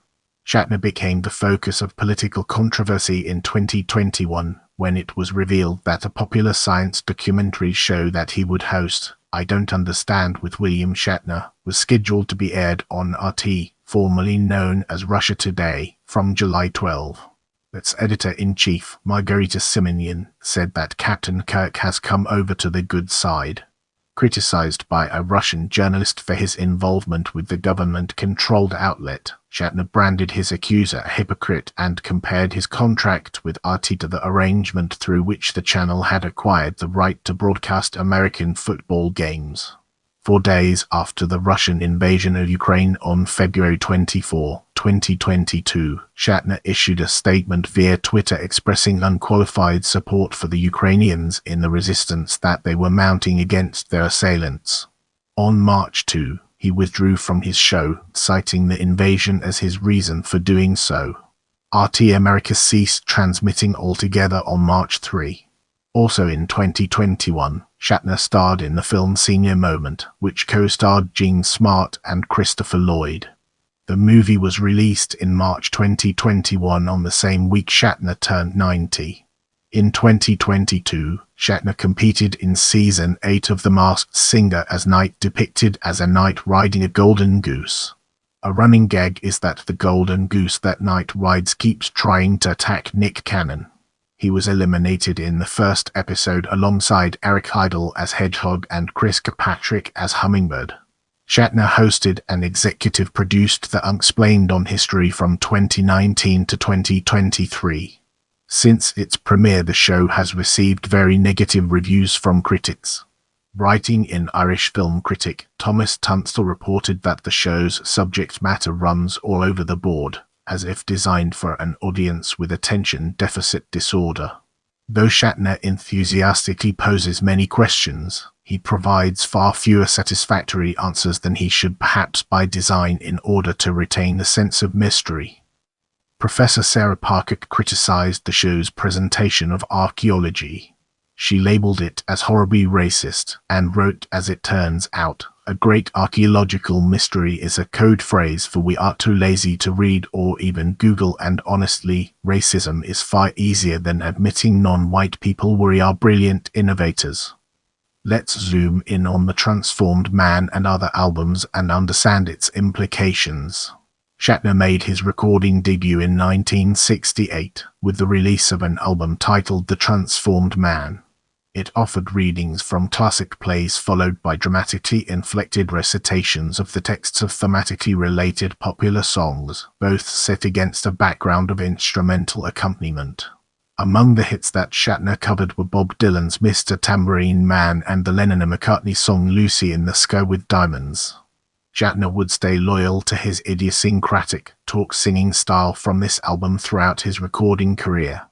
Shatner became the focus of political controversy in 2021, when it was revealed that a popular science documentary show that he would host, I Don't Understand with William Shatner, was scheduled to be aired on RT, formerly known as Russia Today, from July 12. Its editor-in-chief, Margarita Simonyan, said that Captain Kirk has come over to the good side. Criticized by a Russian journalist for his involvement with the government-controlled outlet, Shatner branded his accuser a hypocrite and compared his contract with RT to the arrangement through which the channel had acquired the right to broadcast American football games. 4 days after the Russian invasion of Ukraine on February 24, 2022, Shatner issued a statement via Twitter expressing unqualified support for the Ukrainians in the resistance that they were mounting against their assailants. On March 2, he withdrew from his show, citing the invasion as his reason for doing so. RT America ceased transmitting altogether on March 3. Also in 2021, Shatner starred in the film Senior Moment, which co-starred Jean Smart and Christopher Lloyd. The movie was released in March 2021 on the same week Shatner turned 90. In 2022, Shatner competed in Season 8 of The Masked Singer as Knight, depicted as a knight riding a golden goose. A running gag is that the golden goose that Knight rides keeps trying to attack Nick Cannon. He was eliminated in the first episode alongside Eric Idle as Hedgehog and Chris Kirkpatrick as Hummingbird. Shatner hosted and executive produced The Unexplained on History from 2019 to 2023. Since its premiere, the show has received very negative reviews from critics. Writing in Irish film critic Thomas Tunstall reported that the show's subject matter runs all over the board, as if designed for an audience with attention deficit disorder. Though Shatner enthusiastically poses many questions, he provides far fewer satisfactory answers than he should, perhaps by design in order to retain a sense of mystery. Professor Sarah Parker criticized the show's presentation of archaeology. She labeled it as horribly racist and wrote, "As it turns out, a great archaeological mystery is a code phrase for we are too lazy to read or even Google, and honestly, racism is far easier than admitting non-white people we are brilliant innovators. Let's zoom in on the Transformed Man and other albums and understand its implications." Shatner made his recording debut in 1968 with the release of an album titled The Transformed Man. It offered readings from classic plays followed by dramatically inflected recitations of the texts of thematically related popular songs, both set against a background of instrumental accompaniment. Among the hits that Shatner covered were Bob Dylan's Mr. Tambourine Man and the Lennon and McCartney song Lucy in the Sky with Diamonds. Shatner would stay loyal to his idiosyncratic talk-singing style from this album throughout his recording career.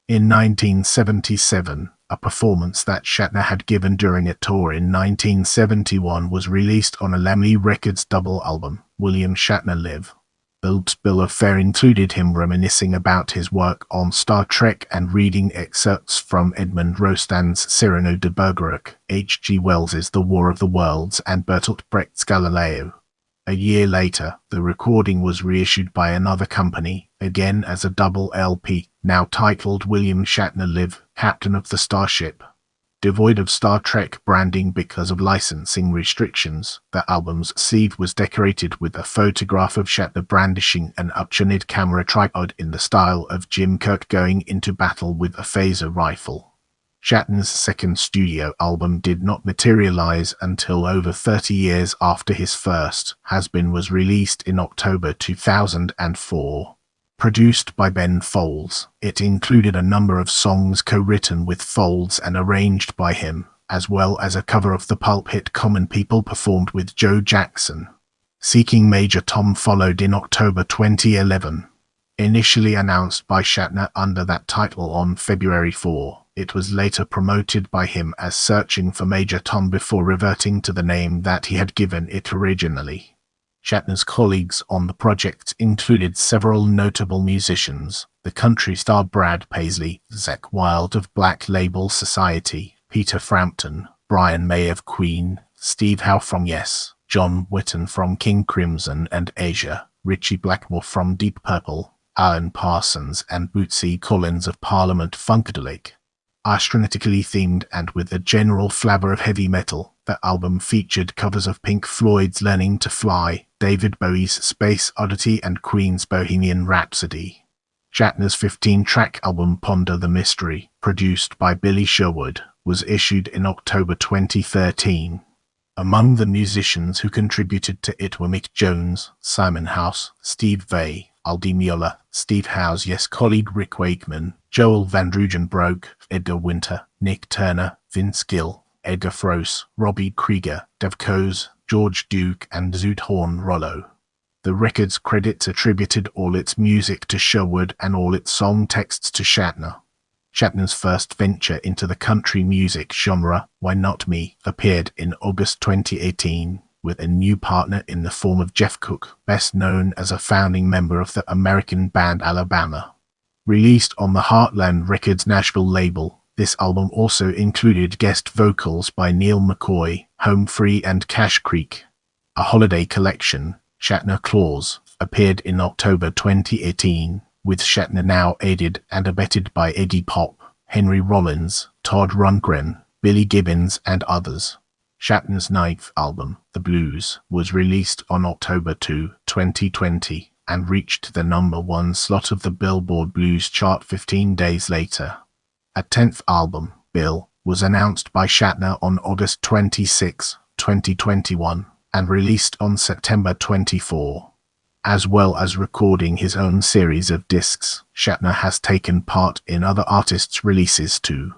In 1977, a performance that Shatner had given during a tour in 1971 was released on a Lamley Records double album, William Shatner Live. The bill of fare included him reminiscing about his work on Star Trek and reading excerpts from Edmund Rostand's Cyrano de Bergerac, H.G. Wells's The War of the Worlds, and Bertolt Brecht's Galileo. A year later, the recording was reissued by another company, again as a double LP, now titled William Shatner Live, Captain of the Starship. Devoid of Star Trek branding because of licensing restrictions, the album's sleeve was decorated with a photograph of Shatner brandishing an upturned camera tripod in the style of Jim Kirk going into battle with a phaser rifle. Shatner's second studio album did not materialize until over 30 years after his first, Has-Been, was released in October 2004. Produced by Ben Folds, it included a number of songs co-written with Folds and arranged by him, as well as a cover of the pulp hit Common People performed with Joe Jackson. Seeking Major Tom followed in October 2011. Initially announced by Shatner under that title on February 4, it was later promoted by him as Searching for Major Tom before reverting to the name that he had given it originally. Shatner's colleagues on the project included several notable musicians: the country star Brad Paisley, Zakk Wylde of Black Label Society, Peter Frampton, Brian May of Queen, Steve Howe from Yes, John Wetton from King Crimson and Asia, Ritchie Blackmore from Deep Purple, Alan Parsons and Bootsy Collins of Parliament Funkadelic. Astronautically themed and with a general flavor of heavy metal, the album featured covers of Pink Floyd's Learning to Fly, David Bowie's Space Oddity and Queen's Bohemian Rhapsody. Shatner's 15-track album Ponder the Mystery, produced by Billy Sherwood, was issued in October 2013. Among the musicians who contributed to it were Mick Jones, Simon House, Steve Vai, Aldi Meola, Steve Howe's Yes colleague Rick Wakeman, Joel Van Drugen Broek, Edgar Winter, Nick Turner, Vince Gill, Edgar Froese, Robbie Krieger, Dev Koz, George Duke, and Zoot Horn Rollo. The record's credits attributed all its music to Sherwood and all its song texts to Shatner. Shatner's first venture into the country music genre, Why Not Me, appeared in August 2018 with a new partner in the form of Jeff Cook, best known as a founding member of the American band Alabama. Released on the Heartland Records Nashville label, this album also included guest vocals by Neil McCoy, Home Free, and Cash Creek. A holiday collection, Shatner Claus, appeared in October 2018, with Shatner now aided and abetted by Iggy Pop, Henry Rollins, Todd Rundgren, Billy Gibbons, and others. Shatner's ninth album, The Blues, was released on October 2, 2020, and reached the #1 slot of the Billboard Blues chart 15 days later. A 10th album, Bill, was announced by Shatner on August 26, 2021, and released on September 24. As well as recording his own series of discs, Shatner has taken part in other artists' releases too.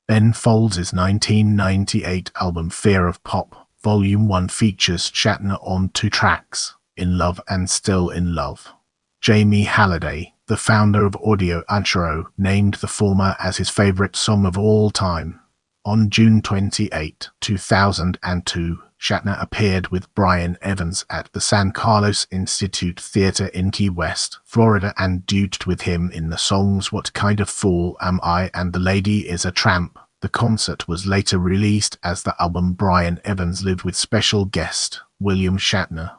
Ben Folds' 1998 album Fear of Pop, Volume 1 features Shatner on 2 tracks, In Love and Still in Love. Jamie Halliday, the founder of Audio Antro, named the former as his favorite song of all time. On June 28, 2002, Shatner appeared with Brian Evans at the San Carlos Institute Theater in Key West, Florida, and duetted with him in the songs What Kind of Fool Am I and The Lady Is a Tramp. The concert was later released as the album Brian Evans Lived with special guest William Shatner.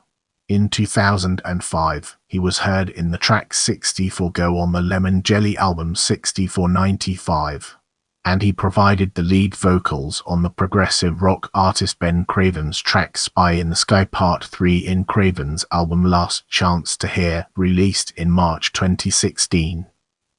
In 2005, he was heard in the track 64 Go on the Lemon Jelly album 6495. And he provided the lead vocals on the progressive rock artist Ben Craven's track Spy in the Sky Part 3 in Craven's album Last Chance to Hear, released in March 2016.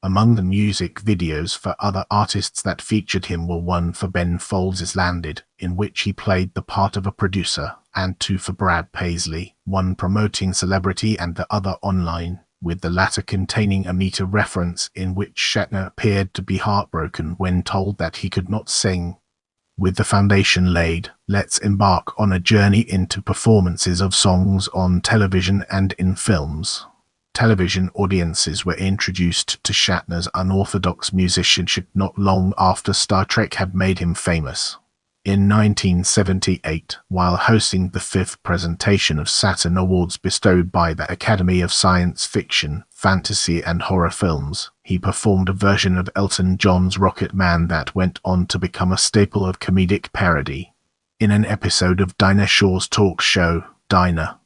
Among the music videos for other artists that featured him were one for Ben Folds' Landed, in which he played the part of a producer, and 2 for Brad Paisley, one promoting Celebrity and the other Online, with the latter containing a meta reference in which Shatner appeared to be heartbroken when told that he could not sing. With the foundation laid, let's embark on a journey into performances of songs on television and in films. Television audiences were introduced to Shatner's unorthodox musicianship not long after Star Trek had made him famous. In 1978, while hosting the 5th presentation of Saturn Awards bestowed by the Academy of Science Fiction, Fantasy and Horror Films, he performed a version of Elton John's Rocket Man that went on to become a staple of comedic parody. In an episode of Dinah Shore's talk show, Dinah,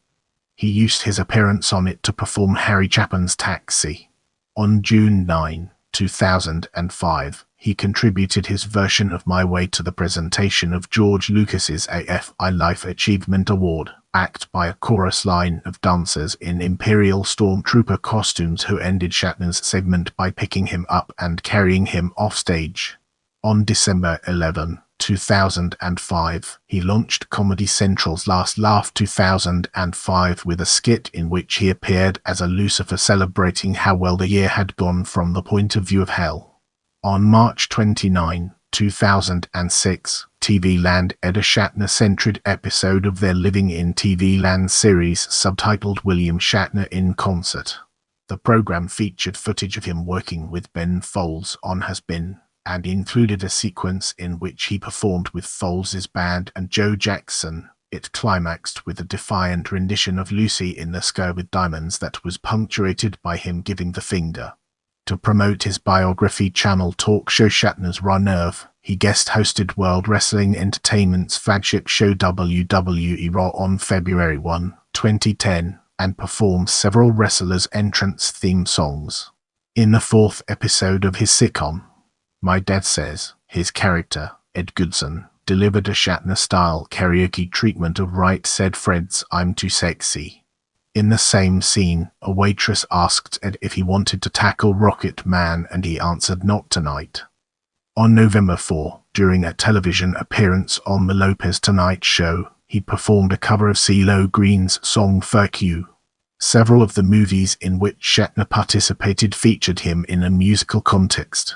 he used his appearance on it to perform Harry Chapin's Taxi. On June 9, 2005, he contributed his version of My Way to the presentation of George Lucas's AFI Life Achievement Award, backed by a chorus line of dancers in Imperial Stormtrooper costumes who ended Shatner's segment by picking him up and carrying him offstage. On December 11, 2005, he launched Comedy Central's Last Laugh 2005 with a skit in which he appeared as a Lucifer celebrating how well the year had gone from the point of view of hell. On March 29, 2006, TV Land aired a Shatner-centered episode of their Living in TV Land series subtitled William Shatner in Concert. The program featured footage of him working with Ben Folds on Has Been, and included a sequence in which he performed with Folds' band and Joe Jackson. It climaxed with a defiant rendition of Lucy in the Sky with Diamonds that was punctuated by him giving the finger. To promote his biography channel talk show Shatner's Raw Nerve, he guest-hosted World Wrestling Entertainment's flagship show WWE Raw on February 1, 2010, and performed several wrestlers' entrance theme songs. In the 4th episode of his sitcom, My Dad Says, his character, Ed Goodson, delivered a Shatner-style karaoke treatment of Right Said Fred's I'm Too Sexy. In the same scene, a waitress asked Ed if he wanted to tackle Rocket Man and he answered not tonight. On November 4, during a television appearance on The Lopez Tonight Show, he performed a cover of CeeLo Green's song Fuck You. Several of the movies in which Shatner participated featured him in a musical context.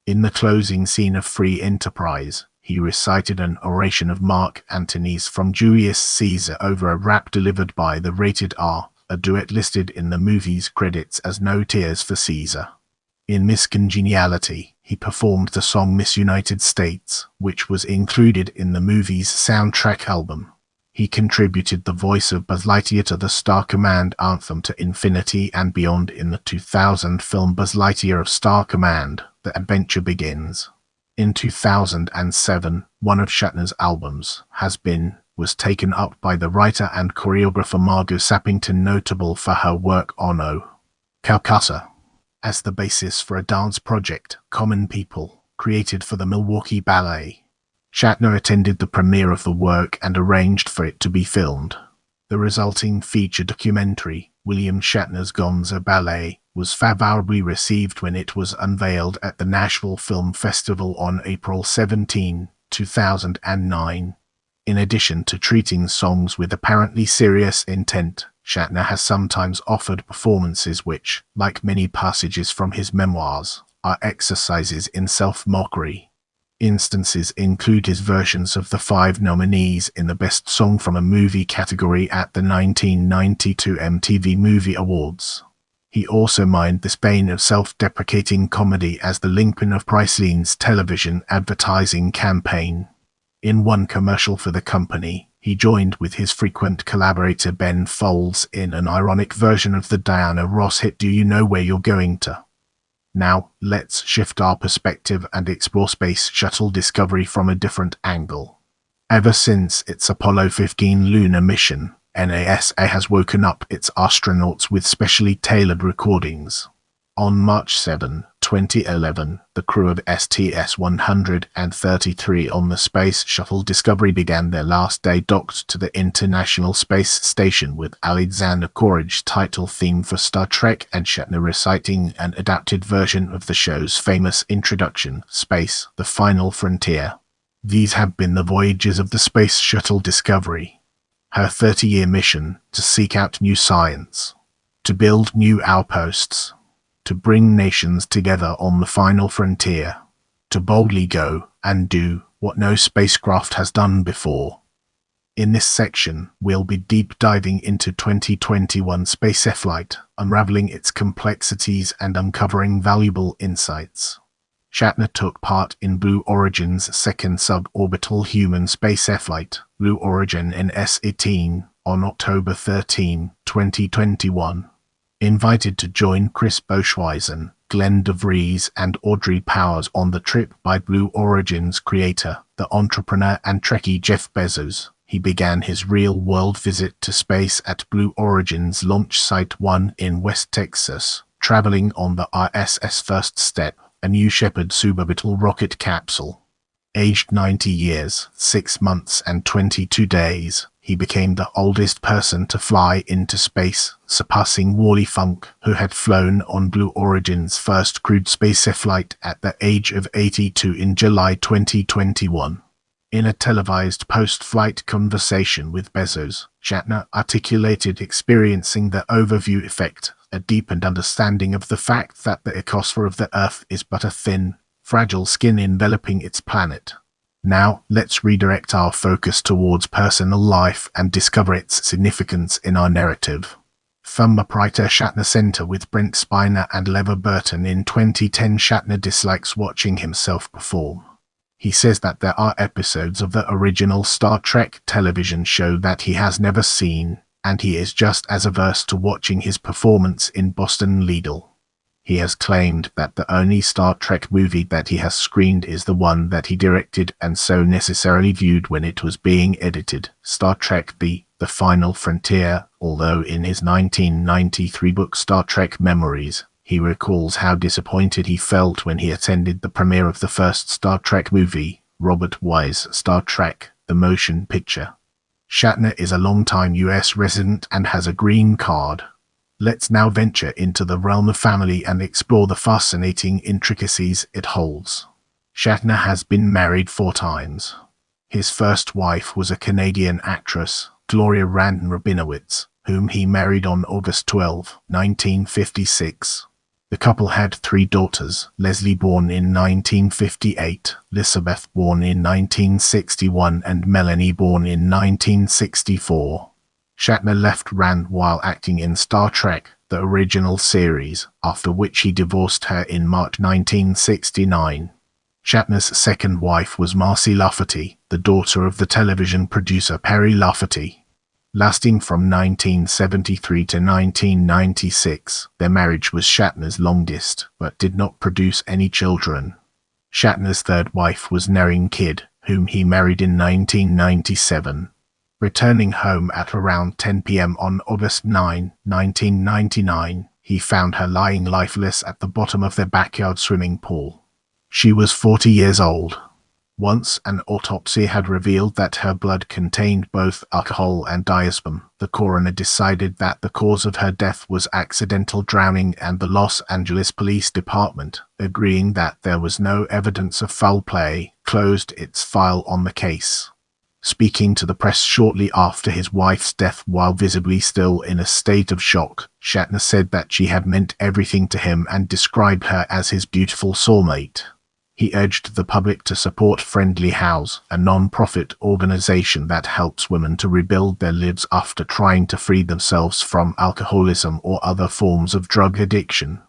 In the closing scene of Free Enterprise, He recited an oration of Mark Antony's from Julius Caesar over a rap delivered by the Rated R, a duet listed in the movie's credits as No Tears for Caesar. In Miss Congeniality, he performed the song Miss United States, which was included in the movie's soundtrack album. He contributed the voice of Buzz Lightyear to the Star Command anthem to Infinity and Beyond in the 2000 film Buzz Lightyear of Star Command, The Adventure Begins. In 2007, one of Shatner's albums, was taken up by the writer and choreographer Margot Sappington, notable for her work on O. Calcutta, as the basis for a dance project, Common People, created for the Milwaukee Ballet. Shatner attended the premiere of the work and arranged for it to be filmed. The resulting feature documentary, William Shatner's Gonzo Ballet, was favorably received when it was unveiled at the Nashville Film Festival on April 17, 2009. In addition to treating songs with apparently serious intent, Shatner has sometimes offered performances which, like many passages from his memoirs, are exercises in self-mockery. Instances include his versions of the 5 nominees in the Best Song from a Movie category at the 1992 MTV Movie Awards. He also mined this vein of self-deprecating comedy as the linchpin of Priceline's television advertising campaign. In one commercial for the company, he joined with his frequent collaborator Ben Folds in an ironic version of the Diana Ross hit Do You Know Where You're Going To? Now, let's shift our perspective and explore Space Shuttle Discovery from a different angle. Ever since its Apollo 15 lunar mission, NASA has woken up its astronauts with specially tailored recordings. On March 7, 2011, the crew of STS-133 on the Space Shuttle Discovery began their last day docked to the International Space Station with Alexander Courage title theme for Star Trek and Shatner reciting an adapted version of the show's famous introduction, Space, the Final Frontier. These have been the voyages of the Space Shuttle Discovery. Her 30-year mission to seek out new science, to build new outposts, to bring nations together on the final frontier, to boldly go and do what no spacecraft has done before. In this section, we'll be deep diving into 2021 spaceflight, unraveling its complexities and uncovering valuable insights. Shatner took part in Blue Origin's second suborbital human spaceflight, Blue Origin NS-18, on October 13, 2021. Invited to join Chris Boshweisen, Glenn DeVries and Audrey Powers on the trip by Blue Origin's creator, the entrepreneur and Trekkie Jeff Bezos, he began his real-world visit to space at Blue Origin's Launch Site 1 in West Texas, traveling on the ISS First Step, a New Shepard suborbital rocket capsule. Aged 90 years, 6 months and 22 days, he became the oldest person to fly into space, surpassing Wally Funk, who had flown on Blue Origin's first crewed spaceflight at the age of 82 in July 2021. In a televised post-flight conversation with Bezos, Shatner articulated experiencing the overview effect, a deepened understanding of the fact that the ionosphere of the Earth is but a thin, fragile skin enveloping its planet. Now, let's redirect our focus towards personal life and discover its significance in our narrative. From the Prater Shatner Center with Brent Spiner and Levar Burton in 2010, Shatner dislikes watching himself perform. He says that there are episodes of the original Star Trek television show that he has never seen, and he is just as averse to watching his performance in Boston Legal. He has claimed that the only Star Trek movie that he has screened is the one that he directed and so necessarily viewed when it was being edited, Star Trek The Final Frontier, although in his 1993 book Star Trek Memories, he recalls how disappointed he felt when he attended the premiere of the first Star Trek movie, Robert Wise' Star Trek, the motion picture. Shatner is a longtime US resident and has a green card. Let's now venture into the realm of family and explore the fascinating intricacies it holds. Shatner has been married 4 times. His first wife was a Canadian actress, Gloria Randin Rabinowitz, whom he married on August 12, 1956. The couple had 3 daughters, Leslie born in 1958, Elizabeth born in 1961 and Melanie born in 1964. Shatner left Rand while acting in Star Trek, the original series, after which he divorced her in March 1969. Shatner's second wife was Marcy Lafferty, the daughter of the television producer Perry Lafferty. Lasting from 1973 to 1996, their marriage was Shatner's longest, but did not produce any children. Shatner's third wife was Nerine Kidd, whom he married in 1997. Returning home at around 10 p.m. on August 9, 1999, he found her lying lifeless at the bottom of their backyard swimming pool. She was 40 years old. Once an autopsy had revealed that her blood contained both alcohol and diazepam, the coroner decided that the cause of her death was accidental drowning, and the Los Angeles Police Department, agreeing that there was no evidence of foul play, closed its file on the case. Speaking to the press shortly after his wife's death while visibly still in a state of shock, Shatner said that she had meant everything to him and described her as his beautiful soulmate. He urged the public to support Friendly House, a non-profit organization that helps women to rebuild their lives after trying to free themselves from alcoholism or other forms of drug addiction.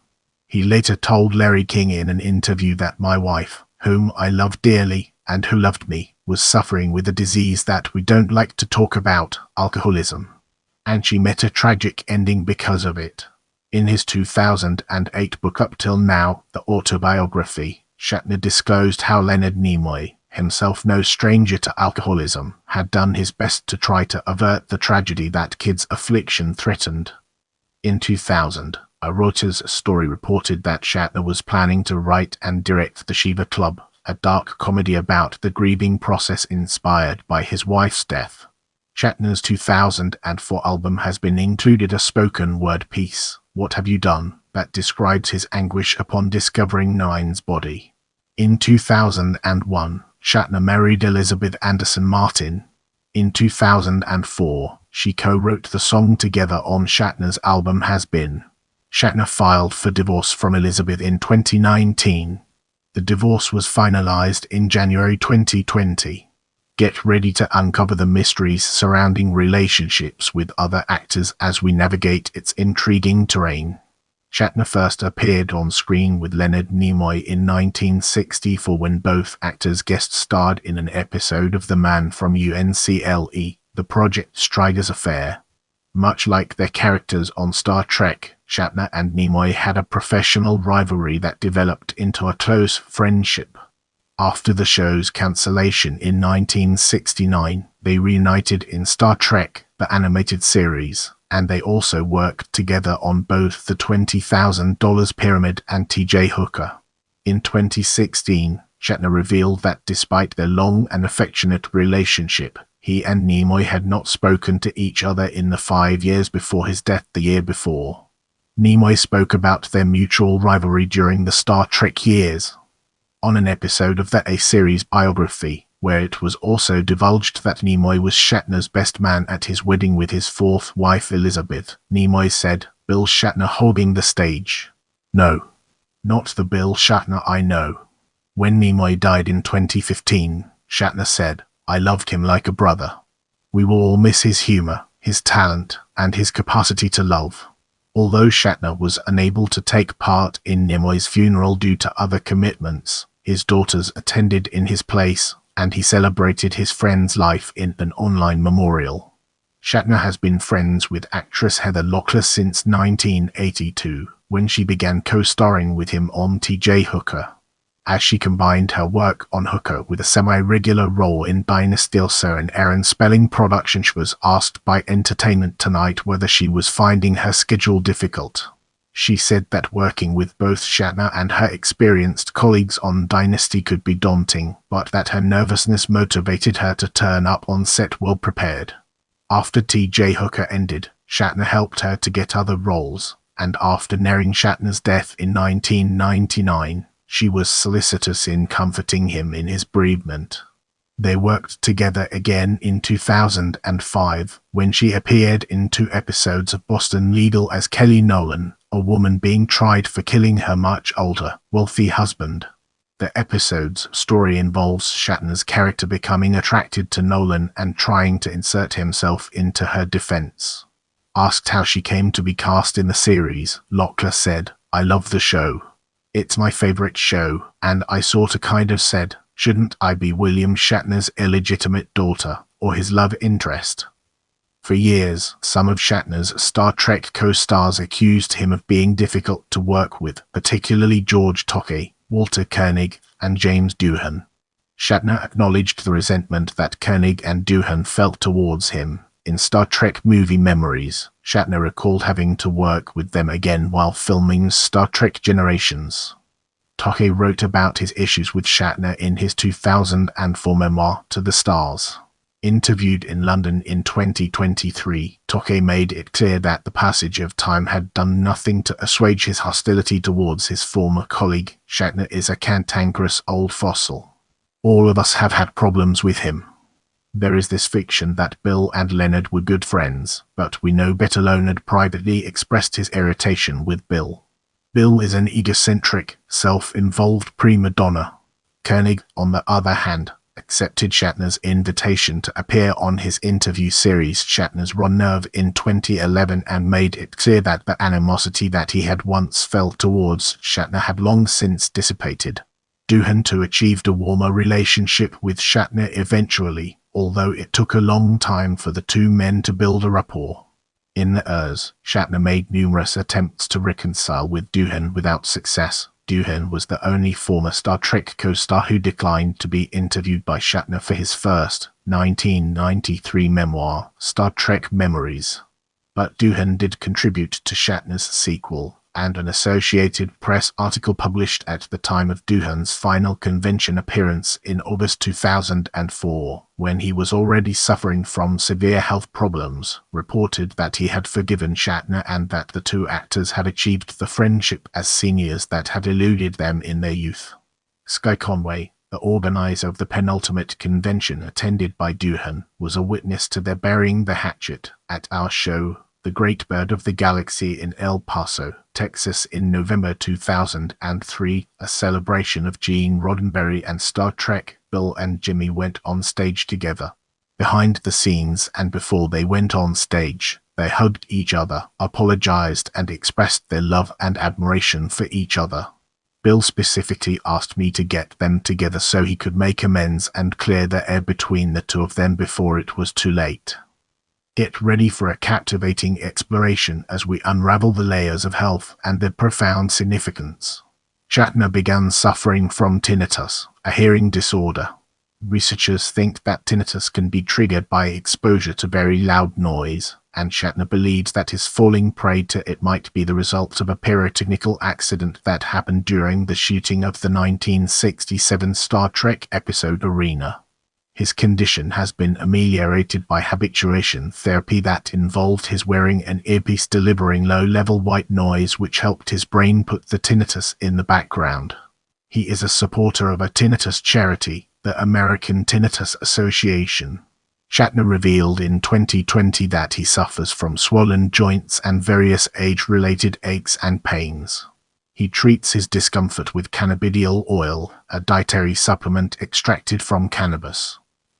He later told Larry King in an interview that my wife, whom I loved dearly and who loved me, was suffering with a disease that we don't like to talk about, alcoholism. And she met a tragic ending because of it. In his 2008 book Up Till Now, the autobiography, Shatner disclosed how Leonard Nimoy, himself no stranger to alcoholism, had done his best to try to avert the tragedy that Kidd's affliction threatened. In 2000, a Reuters story reported that Shatner was planning to write and direct The Shiva Club, a dark comedy about the grieving process inspired by his wife's death. Shatner's 2004 album has been included a spoken word piece, What Have You Done?, that describes his anguish upon discovering Nine's body. In 2001, Shatner married Elizabeth Anderson Martin. In 2004, she co-wrote the song together on Shatner's album Has Been. Shatner filed for divorce from Elizabeth in 2019. The divorce was finalized in January 2020. Get ready to uncover the mysteries surrounding relationships with other actors as we navigate its intriguing terrain. Shatner first appeared on screen with Leonard Nimoy in 1964 when both actors guest starred in an episode of The Man from UNCLE, the Project Strider's Affair. Much like their characters on Star Trek, Shatner and Nimoy had a professional rivalry that developed into a close friendship. After the show's cancellation in 1969, they reunited in Star Trek, the animated series, and they also worked together on both the $20,000 Pyramid and T.J. Hooker. In 2016, Shatner revealed that despite their long and affectionate relationship, he and Nimoy had not spoken to each other in the 5 years before his death the year before. Nimoy spoke about their mutual rivalry during the Star Trek years. On an episode of that A-series biography, where it was also divulged that Nimoy was Shatner's best man at his wedding with his fourth wife Elizabeth, Nimoy said, "Bill Shatner holding the stage. No, not the Bill Shatner I know." When Nimoy died in 2015, Shatner said, "I loved him like a brother. We will all miss his humor, his talent, and his capacity to love." Although Shatner was unable to take part in Nimoy's funeral due to other commitments, his daughters attended in his place, and he celebrated his friend's life in an online memorial. Shatner has been friends with actress Heather Locklear since 1982, when she began co-starring with him on T.J. Hooker. As she combined her work on Hooker with a semi-regular role in Dynasty also and Aaron Spelling production, she was asked by Entertainment Tonight whether she was finding her schedule difficult. She said that working with both Shatner and her experienced colleagues on Dynasty could be daunting, but that her nervousness motivated her to turn up on set well prepared. After T.J. Hooker ended, Shatner helped her to get other roles, and after nearing Shatner's death in 1999, she was solicitous in comforting him in his bereavement. They worked together again in 2005, when she appeared in 2 episodes of Boston Legal as Kelly Nolan, a woman being tried for killing her much older, wealthy husband. The episode's story involves Shatner's character becoming attracted to Nolan and trying to insert himself into her defense. Asked how she came to be cast in the series, Locklear said, "I love the show. It's my favorite show, and I sorta kind of said, shouldn't I be William Shatner's illegitimate daughter, or his love interest?" For years, some of Shatner's Star Trek co-stars accused him of being difficult to work with, particularly George Takei, Walter Koenig, and James Doohan. Shatner acknowledged the resentment that Koenig and Doohan felt towards him. In Star Trek Movie Memories, Shatner recalled having to work with them again while filming Star Trek Generations. Takei wrote about his issues with Shatner in his 2004 memoir, To the Stars. Interviewed in London in 2023, Takei made it clear that the passage of time had done nothing to assuage his hostility towards his former colleague. Shatner is a cantankerous old fossil. All of us have had problems with him. There is this fiction that Bill and Leonard were good friends, but we know better. Leonard privately expressed his irritation with Bill. Bill is an egocentric, self-involved prima donna. Koenig, on the other hand, accepted Shatner's invitation to appear on his interview series Shatner's Raw Nerve in 2011 and made it clear that the animosity that he had once felt towards Shatner had long since dissipated. Doohan too achieved a warmer relationship with Shatner eventually, although it took a long time for the two men to build a rapport. In the years, Shatner made numerous attempts to reconcile with Doohan without success. Doohan was the only former Star Trek co-star who declined to be interviewed by Shatner for his first, 1993 memoir, Star Trek Memories. But Doohan did contribute to Shatner's sequel, and an Associated Press article published at the time of Doohan's final convention appearance in August 2004, when he was already suffering from severe health problems, reported that he had forgiven Shatner and that the two actors had achieved the friendship as seniors that had eluded them in their youth. Sky Conway, the organizer of the penultimate convention attended by Doohan, was a witness to their burying the hatchet at our show, The Great Bird of the Galaxy in El Paso, Texas in November 2003, a celebration of Gene Roddenberry and Star Trek. Bill and Jimmy went on stage together. Behind the scenes and before they went on stage, they hugged each other, apologized, and expressed their love and admiration for each other. Bill specifically asked me to get them together so he could make amends and clear the air between the two of them before it was too late. Get ready for a captivating exploration as we unravel the layers of health and their profound significance. Shatner began suffering from tinnitus, a hearing disorder. Researchers think that tinnitus can be triggered by exposure to very loud noise, and Shatner believes that his falling prey to it might be the result of a pyrotechnical accident that happened during the shooting of the 1967 Star Trek episode Arena. His condition has been ameliorated by habituation therapy that involved his wearing an earpiece delivering low-level white noise which helped his brain put the tinnitus in the background. He is a supporter of a tinnitus charity, the American Tinnitus Association. Shatner revealed in 2020 that he suffers from swollen joints and various age-related aches and pains. He treats his discomfort with cannabidiol oil, a dietary supplement extracted from cannabis.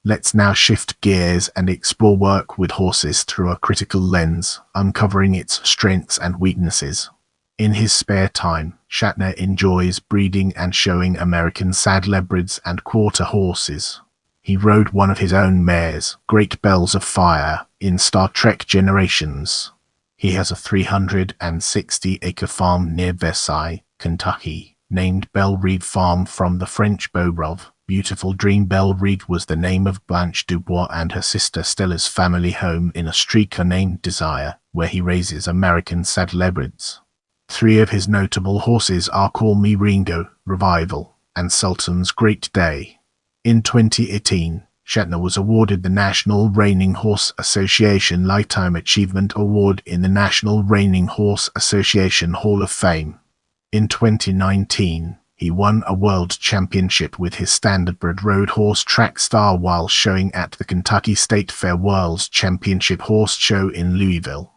Let's now shift gears and explore work with horses through a critical lens, uncovering its strengths and weaknesses. In his spare time, Shatner enjoys breeding and showing American saddlebreds and quarter horses. He rode one of his own mares, Great Bells of Fire, in Star Trek Generations. He has a 360-acre farm near Versailles, Kentucky, named Belle Reed Farm from the French Beaubrave. Beautiful Dream. Belle Reed was the name of Blanche Dubois and her sister Stella's family home in a streaker named Desire, where he raises American saddlebreds. Three of his notable horses are Call Me Ringo, Revival, and Sultan's Great Day. In 2018, Shatner was awarded the National Reining Horse Association Lifetime Achievement Award in the National Reining Horse Association Hall of Fame. In 2019, he won a world championship with his standardbred road horse Track Star while showing at the Kentucky State Fair World's Championship Horse Show in Louisville.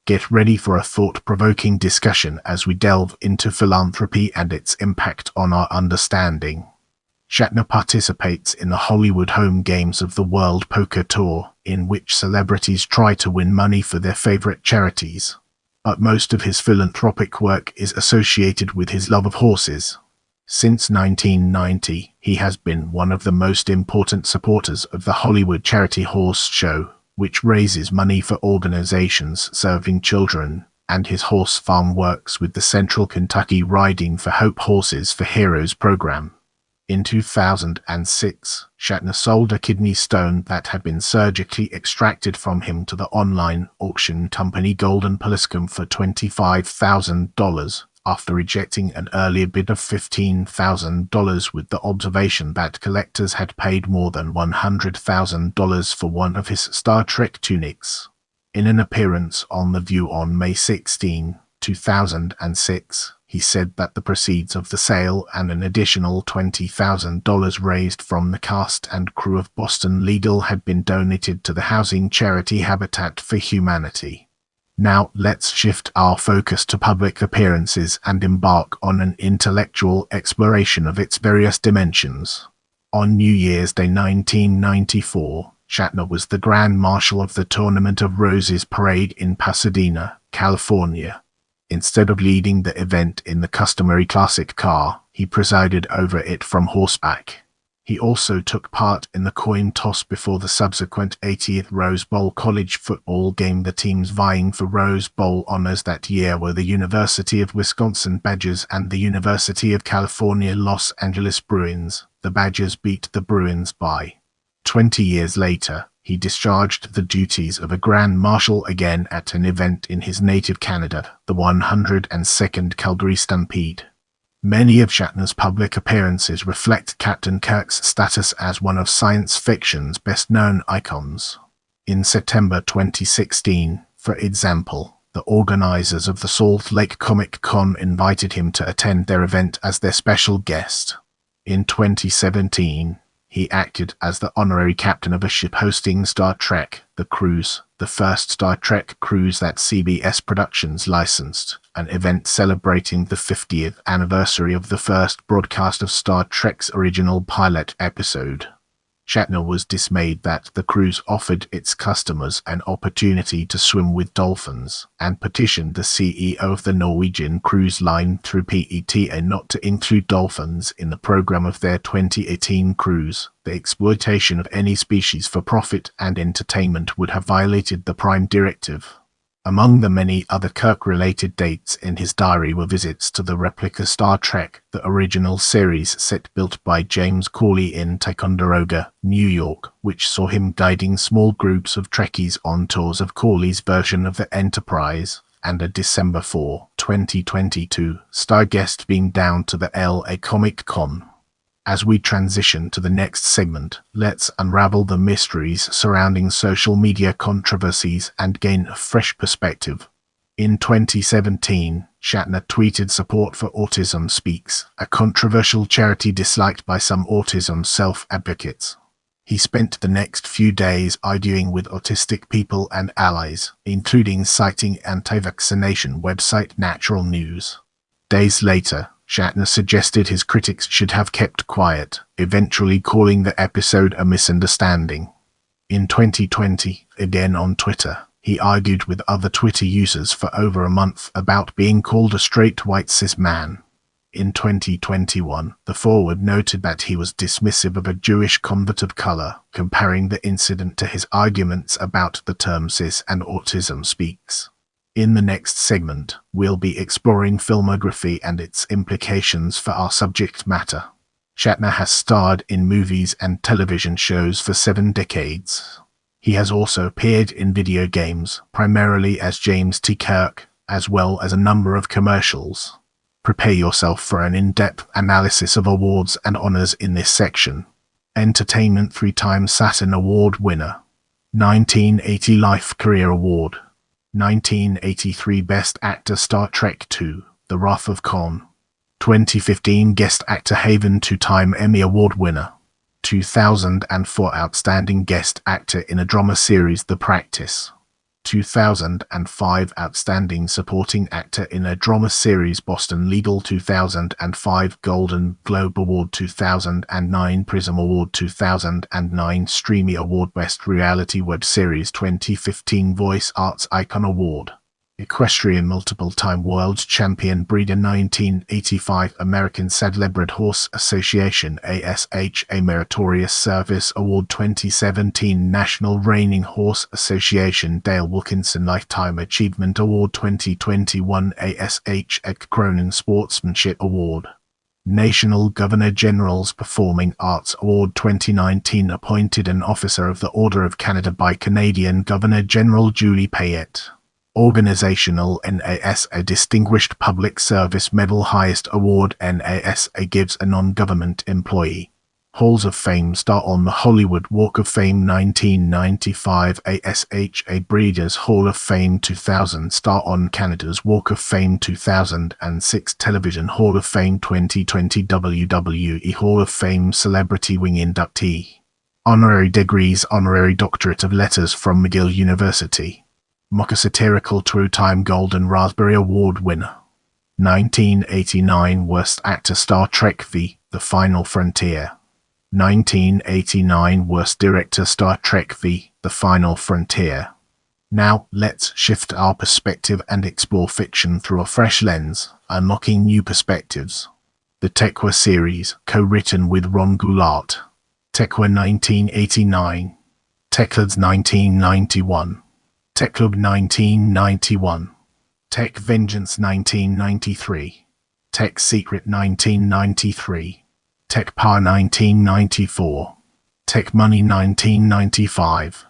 Get ready for a thought-provoking discussion as we delve into philanthropy and its impact on our understanding. Shatner participates in the Hollywood home games of the World Poker Tour, in which celebrities try to win money for their favorite charities. But most of his philanthropic work is associated with his love of horses. Since 1990, he has been one of the most important supporters of the Hollywood Charity Horse Show, which raises money for organizations serving children, and his horse farm works with the Central Kentucky Riding for Hope Horses for Heroes program. In 2006, Shatner sold a kidney stone that had been surgically extracted from him to the online auction company Golden Poliscum for $25,000, after rejecting an earlier bid of $15,000 with the observation that collectors had paid more than $100,000 for one of his Star Trek tunics. In an appearance on The View on May 16, 2006, he said that the proceeds of the sale and an additional $20,000 raised from the cast and crew of Boston Legal had been donated to the housing charity Habitat for Humanity. Now let's shift our focus to public appearances and embark on an intellectual exploration of its various dimensions. On New Year's Day 1994, Shatner was the Grand Marshal of the Tournament of Roses parade in Pasadena, California. Instead of leading the event in the customary classic car, he presided over it from horseback. He also took part in the coin toss before the subsequent 80th Rose Bowl college football game. The teams vying for Rose Bowl honors that year were the University of Wisconsin Badgers and the University of California Los Angeles Bruins. The Badgers beat the Bruins by 20 years later. He discharged the duties of a Grand Marshal again at an event in his native Canada, the 102nd Calgary Stampede. Many of Shatner's public appearances reflect Captain Kirk's status as one of science fiction's best-known icons. In September 2016, for example, the organizers of the Salt Lake Comic Con invited him to attend their event as their special guest. In 2017, he acted as the honorary captain of a ship hosting Star Trek: The Cruise, the first Star Trek cruise that CBS Productions licensed, an event celebrating the 50th anniversary of the first broadcast of Star Trek's original pilot episode. Shatner was dismayed that the cruise offered its customers an opportunity to swim with dolphins, and petitioned the CEO of the Norwegian cruise line through PETA not to include dolphins in the program of their 2018 cruise. The exploitation of any species for profit and entertainment would have violated the Prime Directive. Among the many other Kirk-related dates in his diary were visits to the replica Star Trek, the original series set built by James Kirk in Ticonderoga, New York, which saw him guiding small groups of Trekkies on tours of Kirk's version of the Enterprise, and a December 4, 2022, star guest being down to the LA Comic Con. As we transition to the next segment, let's unravel the mysteries surrounding social media controversies and gain a fresh perspective. In 2017, Shatner tweeted support for Autism Speaks, a controversial charity disliked by some autism self-advocates. He spent the next few days arguing with autistic people and allies, including citing anti-vaccination website Natural News. Days later, Shatner suggested his critics should have kept quiet, eventually calling the episode a misunderstanding. In 2020, again on Twitter, he argued with other Twitter users for over a month about being called a straight white cis man. In 2021, the forward noted that he was dismissive of a Jewish convert of color, comparing the incident to his arguments about the term cis and Autism Speaks. In the next segment, we'll be exploring filmography and its implications for our subject matter. Shatner has starred in movies and television shows for 7 decades. He has also appeared in video games, primarily as James Kirk, as well as a number of commercials. Prepare yourself for an in-depth analysis of awards and honors in this section. Entertainment 3-time Saturn Award winner. 1980 Life Career Award. 1983 Best Actor Star Trek II, The Wrath of Khan. 2015 Guest Actor Haven 2-time Emmy Award winner. 2004 Outstanding Guest Actor in a Drama Series The Practice. 2005 Outstanding Supporting Actor in a Drama Series Boston Legal 2005 Golden Globe Award 2009 Prism Award 2009 Streamy Award Best Reality Web Series 2015 Voice Arts Icon Award Equestrian Multiple-Time World Champion Breeder 1985 American Saddlebred Horse Association ASHA Meritorious Service Award 2017 National Reining Horse Association Dale Wilkinson Lifetime Achievement Award 2021 ASHA Cronin Sportsmanship Award National Governor-General's Performing Arts Award 2019 Appointed an Officer of the Order of Canada by Canadian Governor-General Julie Payette Organizational NASA Distinguished Public Service Medal Highest Award NASA gives a non-government employee. Halls of Fame Star on the Hollywood Walk of Fame 1995 ASHA Breeders' Hall of Fame 2000 Star on Canada's Walk of Fame 2006 Television Hall of Fame 2020 WWE Hall of Fame Celebrity Wing Inductee. Honorary Degrees Honorary Doctorate of Letters from McGill University. Mocha Satirical True Time Golden Raspberry Award winner. 1989 Worst Actor Star Trek V, The Final Frontier. 1989 Worst Director Star Trek V, The Final Frontier. Now, let's shift our perspective and explore fiction through a fresh lens, unlocking new perspectives. The TekWar series, co-written with Ron Goulart. TekWar 1989. TekLads 1991. TekLug 1991, Tek Vengeance 1993, Tek Secret 1993, Tek Power 1994, Tek Money 1995,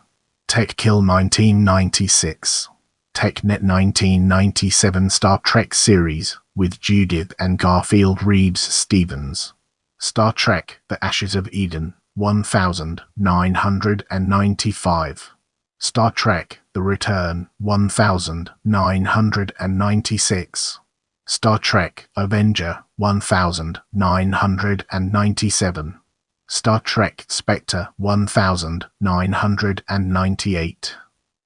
Tek Kill 1996, TekNet 1997 Star Trek series with Judith and Garfield Reeves-Stevens. Star Trek The Ashes of Eden 1995. Star Trek The Return 1996. Star Trek Avenger 1997. Star Trek Spectre 1998.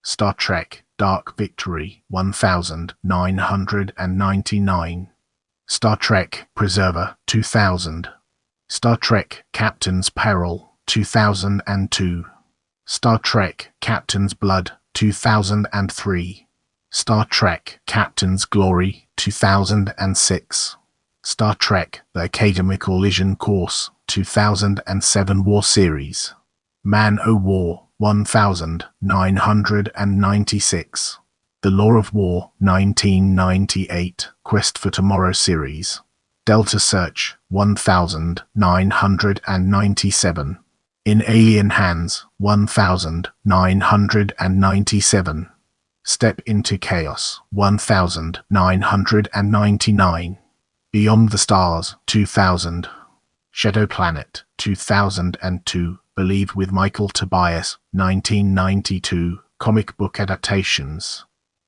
Star Trek Dark Victory 1999. Star Trek Preserver 2000. Star Trek Captain's Peril 2002. Star Trek Captain's Blood 2003. Star Trek Captain's Glory 2006. Star Trek The Academic Collision Course 2007 War Series. Man o' War 1996. The Law of War 1998 Quest for Tomorrow Series. Delta Search 1997. In Alien Hands 1997. Step into Chaos 1999. Beyond the Stars 2000. Shadow Planet 2002. Believe with Michael Tobias 1992. Comic book adaptations.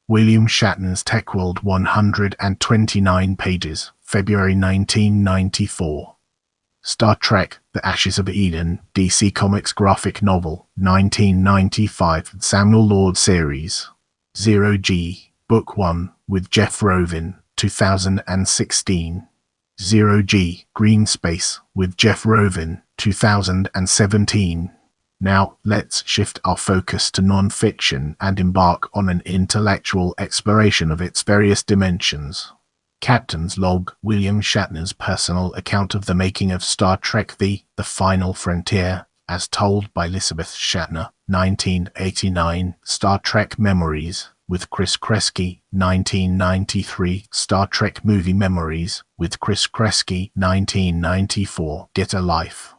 William Shatner's TekWorld 129 pages, February 1994. Star Trek The Ashes of Eden, DC Comics graphic novel, 1995 Samuel Lord series. 0G, Book 1, with Jeff Rovin, 2016. 0G, Green Space, with Jeff Rovin, 2017. Now, let's shift our focus to non-fiction and embark on an intellectual exploration of its various dimensions. Captain's Log, William Shatner's personal account of the making of Star Trek V, The Final Frontier, as told by Elizabeth Shatner, 1989, Star Trek Memories, with Chris Kresge, 1993, Star Trek Movie Memories, with Chris Kresge, 1994, Get a Life.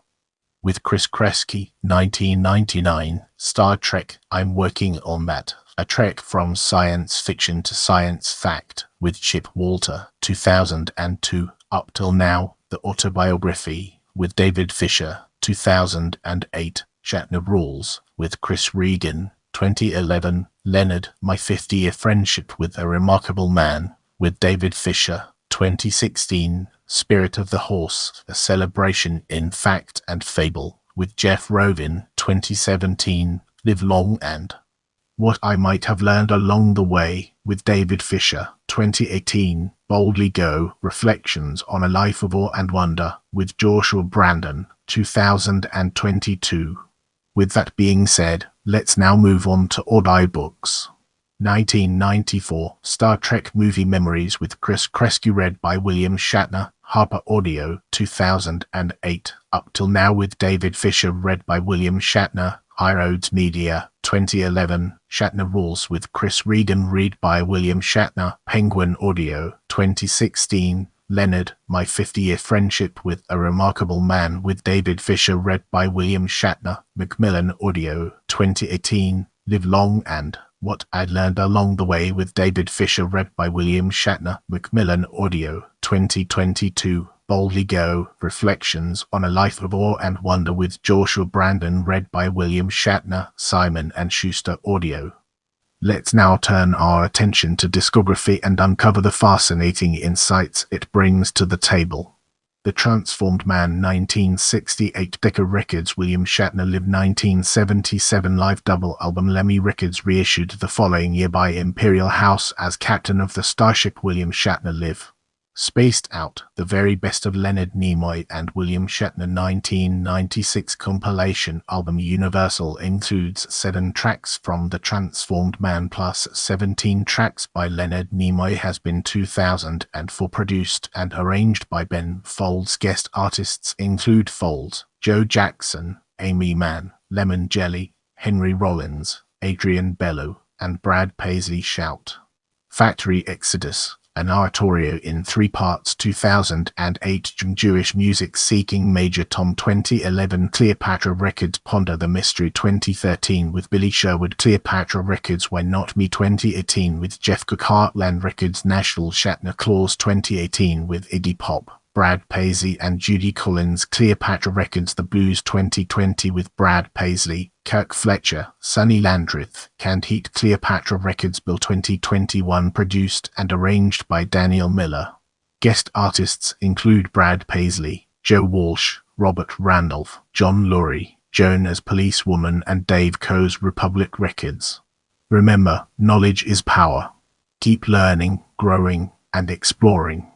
With Chris Kresge, 1999, Star Trek, I'm Working on That, a trek from science fiction to science fact, with Chip Walter, 2002, Up Till Now, the autobiography, with David Fisher, 2008, Shatner Rules, with Chris Regan, 2011, Leonard, My 50-Year Friendship with a Remarkable Man, with David Fisher, 2016, Spirit of the Horse, a celebration in fact and fable, with Jeff Rovin, 2017, Live Long and What I Might Have Learned Along the Way with David Fisher, 2018. Boldly Go, Reflections on a Life of Awe and Wonder with Joshua Brandon, 2022. With that being said, let's now move on to audiobooks. 1994, Star Trek Movie Memories with Chris Kresge read by William Shatner, Harper Audio, 2008. Up Till Now with David Fisher read by William Shatner, iRoads Media, 2011. Shatner Rules with Chris Regan read by William Shatner, Penguin Audio, 2016. Leonard, My 50-Year Friendship with a Remarkable Man with David Fisher read by William Shatner, Macmillan Audio, 2018. Live Long and What I Learned Along the Way with David Fisher read by William Shatner, Macmillan Audio, 2022. Boldly Go, Reflections on a Life of Awe and Wonder with Joshua Brandon read by William Shatner, Simon & Schuster Audio. Let's now turn our attention to discography and uncover the fascinating insights it brings to the table. The Transformed Man, 1968. Decca Records. William Shatner Live, 1977. Live double album. Lemmy Records. Reissued the following year by Imperial House as Captain of the Starship. William Shatner Live. Spaced Out, The Very Best of Leonard Nimoy and William Shatner, 1996 compilation album. Universal includes 7 tracks from The Transformed Man plus 17 tracks by Leonard Nimoy. Has been 2004. Produced and arranged by Ben Folds. Guest artists include Folds, Joe Jackson, Amy Mann, Lemon Jelly, Henry Rollins, Adrian Bello, and Brad Paisley. Shout! Factory Exodus, an oratorio in 3 parts. 2008. Jewish Music Seeking Major Tom, 2011. Cleopatra Records. Ponder the Mystery, 2013 with Billy Sherwood. Cleopatra Records. Why Not Me, 2018 with Jeff Cook. Heartland Records. Nashville Shatner Claus, 2018 with Iggy Pop, Brad Paisley and Judy Collins. Cleopatra Records. The Blues, 2020 with Brad Paisley, Kirk Fletcher, Sonny Landreth. Canned Heat. Cleopatra Records. Bill, 2021. Produced and arranged by Daniel Miller. Guest artists include Brad Paisley, Joe Walsh, Robert Randolph, John Lurie, Joan as Policewoman, and Dave Coe's Republic Records. Remember, knowledge is power. Keep learning, growing, and exploring.